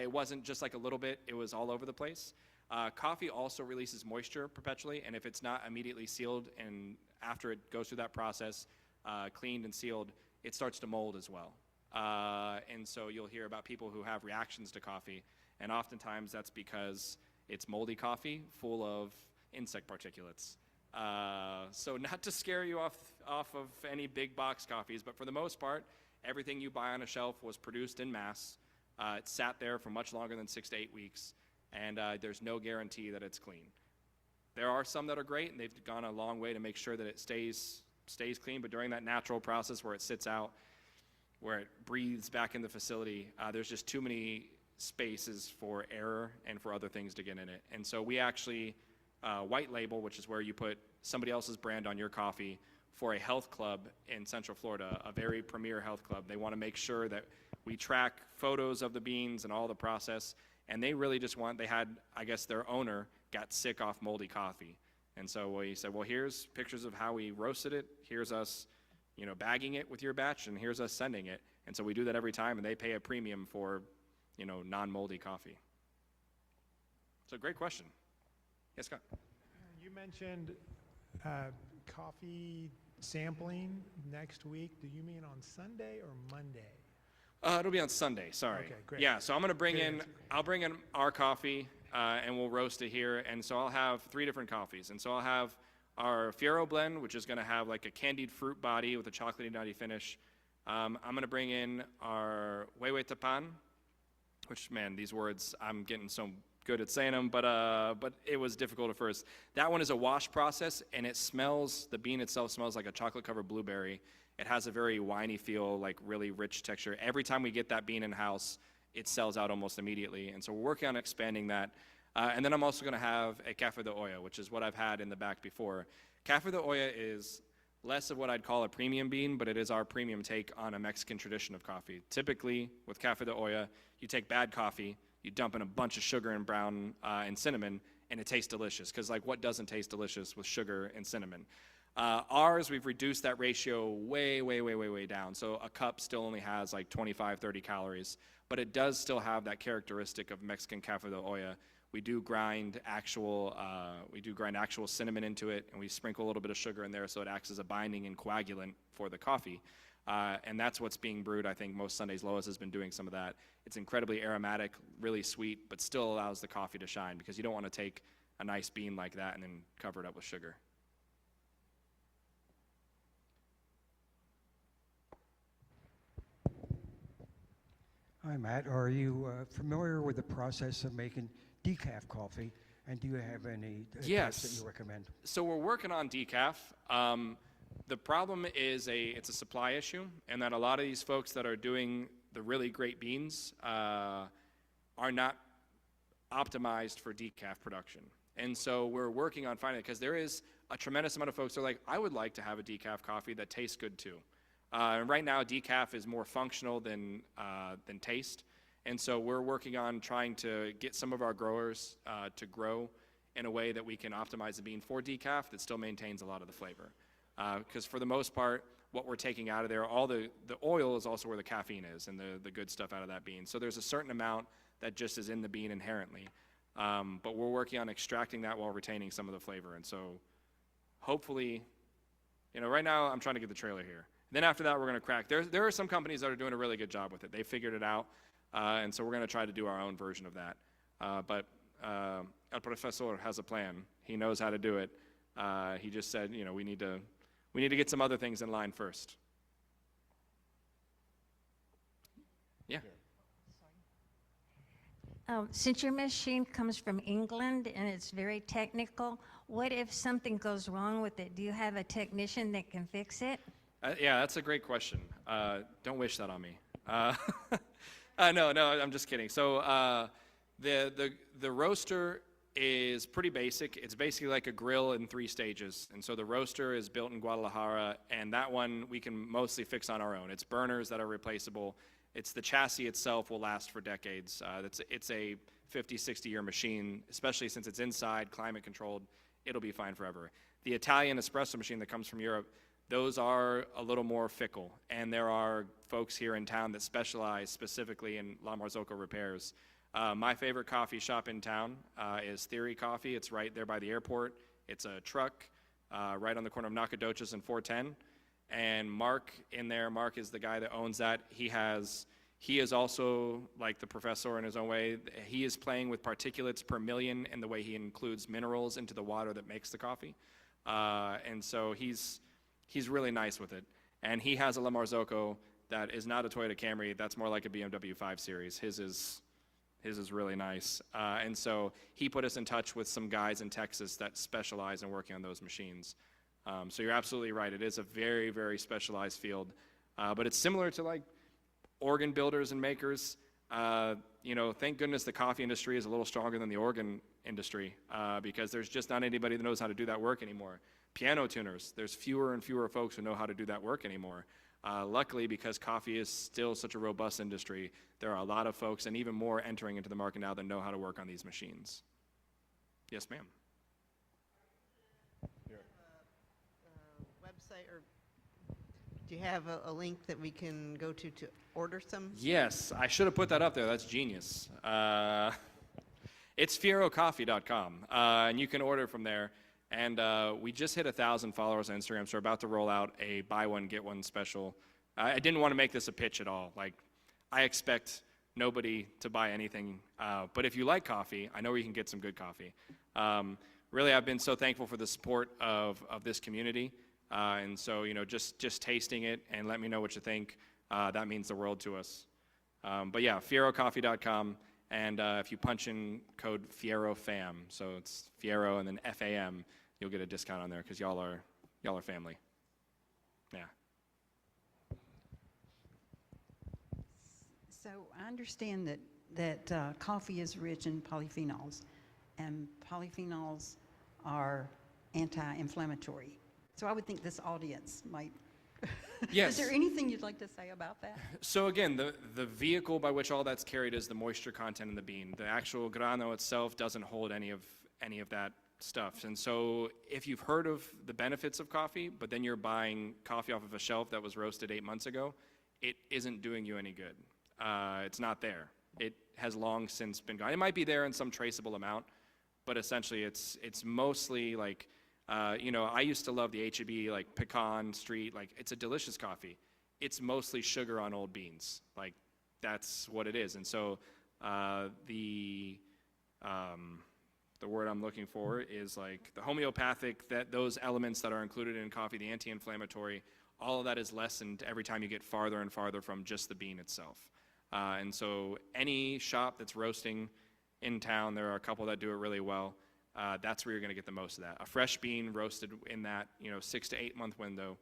It wasn't just like a little bit, it was all over the place. Coffee also releases moisture perpetually, and if it's not immediately sealed and after it goes through that process, cleaned and sealed, it starts to mold as well. And so you'll hear about people who have reactions to coffee, and oftentimes that's because it's moldy coffee full of insect particulates. So not to scare you off of any big box coffees, but for the most part, everything you buy on a shelf was produced in mass. It sat there for much longer than 6 to 8 weeks, and there's no guarantee that it's clean. There are some that are great, and they've gone a long way to make sure that it stays clean, but during that natural process where it sits out, where it breathes back in the facility, there's just too many spaces for error and for other things to get in it. And so we actually white label, which is where you put somebody else's brand on your coffee, for a health club in Central Florida, a very premier health club. They want to make sure that we track photos of the beans and all the process, and they really just they had, I guess their owner got sick off moldy coffee. And so we said, well, here's pictures of how we roasted it, here's us, bagging it with your batch, and here's us sending it. And so we do that every time, and they pay a premium for, non-moldy coffee. So great question. Yes, Scott? You mentioned coffee sampling next week. Do you mean on Sunday or Monday? It'll be on Sunday, sorry. Okay, great. Yeah, so I'm going to Good answer. I'll bring in our coffee, and we'll roast it here. And so I'll have 3 different coffees. And so I'll have our Fiero blend, which is going to have like a candied fruit body with a chocolatey nutty finish. I'm going to bring in our Huehue Tapan, which, man, these words, I'm getting so good at saying them, but it was difficult at first. That one is a wash process, and the bean itself smells like a chocolate-covered blueberry. It has a very winey feel, like really rich texture. Every time we get that bean in-house, it sells out almost immediately, and so we're working on expanding that. And then I'm also going to have a Café de Olla, which is what I've had in the back before. Café de Olla is less of what I'd call a premium bean, but it is our premium take on a Mexican tradition of coffee. Typically, with Café de Olla, you take bad coffee, you dump in a bunch of sugar and brown and cinnamon, and it tastes delicious, because what doesn't taste delicious with sugar and cinnamon? Ours, we've reduced that ratio way, way, way, way, way down. So a cup still only has like 25, 30 calories, but it does still have that characteristic of Mexican Café de Olla. We do grind actual cinnamon into it, and we sprinkle a little bit of sugar in there so it acts as a binding and coagulant for the coffee. And that's what's being brewed. I think most Sundays Lois has been doing some of that. It's incredibly aromatic, really sweet, but still allows the coffee to shine, because you don't want to take a nice bean like that and then cover it up with sugar. Hi, Matt. Are you familiar with the process of making decaf coffee? And do you have any Yes. types that you recommend? So we're working on decaf. The problem is it's a supply issue, and that a lot of these folks that are doing the really great beans are not optimized for decaf production. And so we're working on finding it, because there is a tremendous amount of folks that are like, I would like to have a decaf coffee that tastes good too. Right now, decaf is more functional than taste. And so we're working on trying to get some of our growers to grow in a way that we can optimize the bean for decaf that still maintains a lot of the flavor. Because for the most part, what we're taking out of there, all the oil is also where the caffeine is, and the good stuff out of that bean. So there's a certain amount that just is in the bean inherently. But we're working on extracting that while retaining some of the flavor. And so hopefully, right now I'm trying to get the trailer here. Then after that, we're going to crack. There are some companies that are doing a really good job with it. They figured it out, and so we're going to try to do our own version of that. But El Profesor has a plan. He knows how to do it. He just said, we need to get some other things in line first. Yeah. Since your machine comes from England and it's very technical, what if something goes wrong with it? Do you have a technician that can fix it? Yeah, that's a great question. Don't wish that on me. No, I'm just kidding. So the roaster is pretty basic. It's basically like a grill in 3 stages. And so the roaster is built in Guadalajara, and that one we can mostly fix on our own. It's burners that are replaceable. It's the chassis itself will last for decades. It's a 50, 60-year machine, especially since it's inside, climate controlled. It'll be fine forever. The Italian espresso machine that comes from Europe, those are a little more fickle. And there are folks here in town that specialize specifically in La Marzocco repairs. My favorite coffee shop in town is Theory Coffee. It's right there by the airport. It's a truck right on the corner of Nacogdoches and 410. And Mark in there, Mark is the guy that owns that. He is also like the professor in his own way. He is playing with particulates per million in the way he includes minerals into the water that makes the coffee. And so he's really nice with it. And he has a La Marzocco that is not a Toyota Camry. That's more like a BMW 5 Series. His is really nice. And so he put us in touch with some guys in Texas that specialize in working on those machines. So you're absolutely right. It is a very, very specialized field. But it's similar to like organ builders and makers. Thank goodness the coffee industry is a little stronger than the organ industry because there's just not anybody that knows how to do that work anymore. Piano tuners, there's fewer and fewer folks who know how to do that work anymore. Luckily, because coffee is still such a robust industry, there are a lot of folks and even more entering into the market now that know how to work on these machines. Yes, ma'am. Website, or do you have a link that we can go to order some? Yes, I should have put that up there. That's genius. It's fierocoffee.com, and you can order from there. And we just hit 1,000 followers on Instagram, so we're about to roll out a buy one, get one special. I didn't want to make this a pitch at all. Like, I expect nobody to buy anything. But if you like coffee, I know where you can get some good coffee. Really, I've been so thankful for the support of this community. And so, just tasting it and let me know what you think, that means the world to us. But yeah, fierocoffee.com. And if you punch in code FieroFam, so it's Fiero and then FAM, you'll get a discount on there because y'all are family. Yeah. So I understand that coffee is rich in polyphenols, and polyphenols are anti-inflammatory. So I would think this audience might. Yes. Is there anything you'd like to say about that? So again, the vehicle by which all that's carried is the moisture content in the bean. The actual grano itself doesn't hold any of that stuff. And so if you've heard of the benefits of coffee, but then you're buying coffee off of a shelf that was roasted 8 months ago, it isn't doing you any good. It's not there. It has long since been gone. It might be there in some traceable amount, but essentially it's mostly like, I used to love the H-E-B, like Pecan Street, like it's a delicious coffee. It's mostly sugar on old beans. Like that's what it is. And so the word I'm looking for is like the homeopathic, that those elements that are included in coffee, the anti-inflammatory, all of that is lessened every time you get farther and farther from just the bean itself. And so any shop that's roasting in town, there are a couple that do it really well. That's where you're going to get the most of that. A fresh bean roasted in that 6 to 8 month window.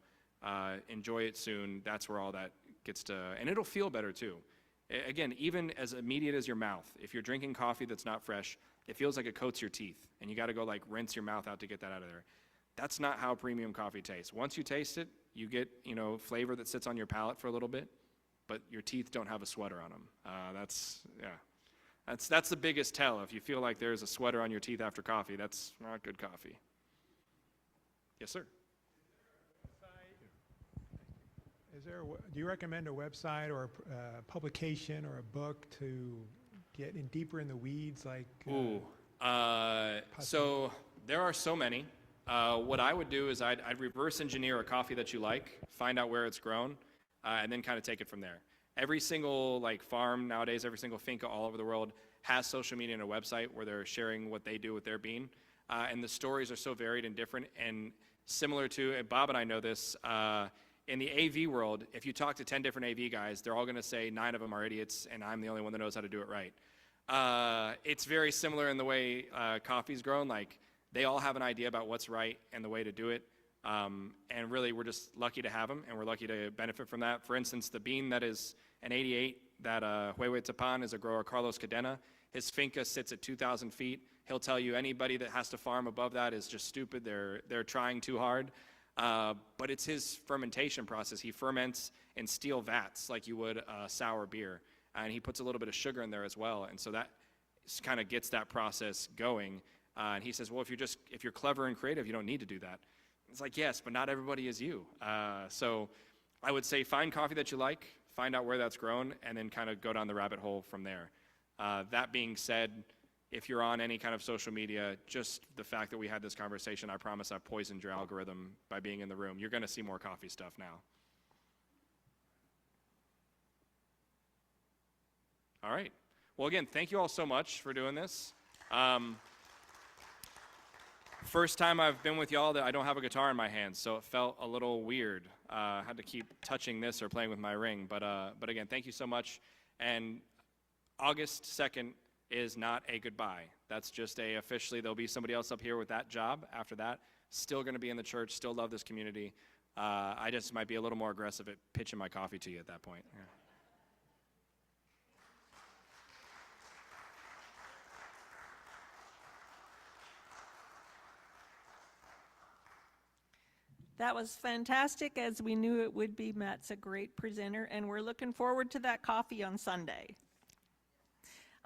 Enjoy it soon. That's where all that gets to, and it'll feel better too. Again, even as immediate as your mouth, if you're drinking coffee that's not fresh, it feels like it coats your teeth, and you got to go like rinse your mouth out to get that out of there. That's not how premium coffee tastes. Once you taste it, you get flavor that sits on your palate for a little bit, but your teeth don't have a sweater on them. That's the biggest tell. If you feel like there's a sweater on your teeth after coffee, that's not good coffee. Yes, sir. Do you recommend a website or a publication or a book to get in deeper in the weeds? Like, so there are so many. What I would do is I'd reverse engineer a coffee that you like, find out where it's grown, and then kind of take it from there. Every single farm nowadays, every single finca all over the world has social media and a website where they're sharing what they do with their bean. And the stories are so varied and different. And similar to, and Bob and I know this, In the AV world, if you talk to 10 different AV guys, they're all going to say 9 of them are idiots, and I'm the only one that knows how to do it right. It's very similar in the way coffee's grown. Like, they all have an idea about what's right and the way to do it. And really, we're just lucky to have them, and we're lucky to benefit from that. For instance, the bean that is an 88 that Huehue Tapan is a grower, Carlos Cadena. His finca sits at 2,000 feet. He'll tell you anybody that has to farm above that is just stupid. They're trying too hard. But it's his fermentation process. He ferments in steel vats like you would sour beer. And he puts a little bit of sugar in there as well. And so that kind of gets that process going. And he says, well, if you're clever and creative, you don't need to do that. It's like, yes, but not everybody is you. So I would say find coffee that you like, find out where that's grown, and then kind of go down the rabbit hole from there. That being said, if you're on any kind of social media, just the fact that we had this conversation, I promise I've poisoned your algorithm by being in the room. You're going to see more coffee stuff now. All right. Well, again, thank you all so much for doing this. First time I've been with y'all that I don't have a guitar in my hands, so it felt a little weird. I had to keep touching this or playing with my ring. But again, thank you so much. And August 2nd is not a goodbye. That's just officially there'll be somebody else up here with that job after that. Still going to be in the church, still love this community. I just might be a little more aggressive at pitching my coffee to you at that point. Yeah. That was fantastic, as we knew it would be. Matt's a great presenter, and we're looking forward to that coffee on Sunday.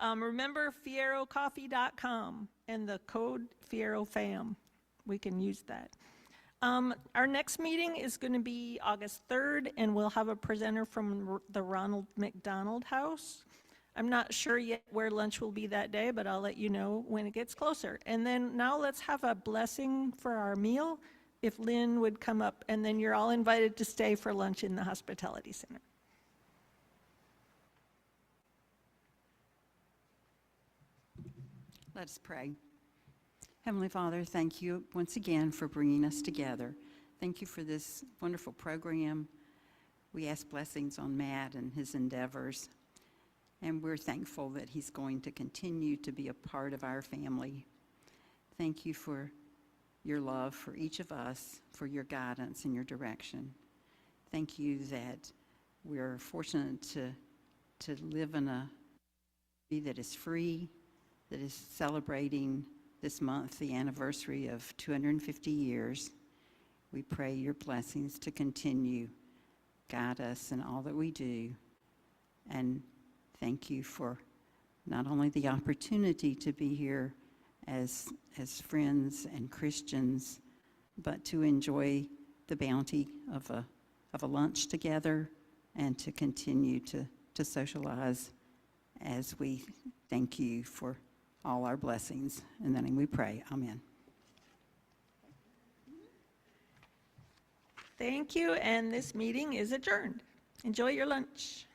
Remember fierocoffee.com and the code FieroFam. We can use that. Our next meeting is going to be August 3rd, and we'll have a presenter from the Ronald McDonald House. I'm not sure yet where lunch will be that day, but I'll let you know when it gets closer. And then now let's have a blessing for our meal. If Lynn would come up, and then you're all invited to stay for lunch in the Hospitality Center. Let us pray. Heavenly Father, thank you once again for bringing us together. Thank you for this wonderful program. We ask blessings on Matt and his endeavors, and we're thankful that he's going to continue to be a part of our family. Thank you for your love for each of us, for your guidance and your direction. Thank you that we're fortunate to live in a community that is free, that is celebrating this month the anniversary of 250 years. We pray your blessings to continue, guide us in all that we do, and thank you for not only the opportunity to be here as friends and Christians, but to enjoy the bounty of a lunch together and to continue to socialize as we thank you for all our blessings. In the name we pray, amen. Thank you, and this meeting is adjourned. Enjoy your lunch.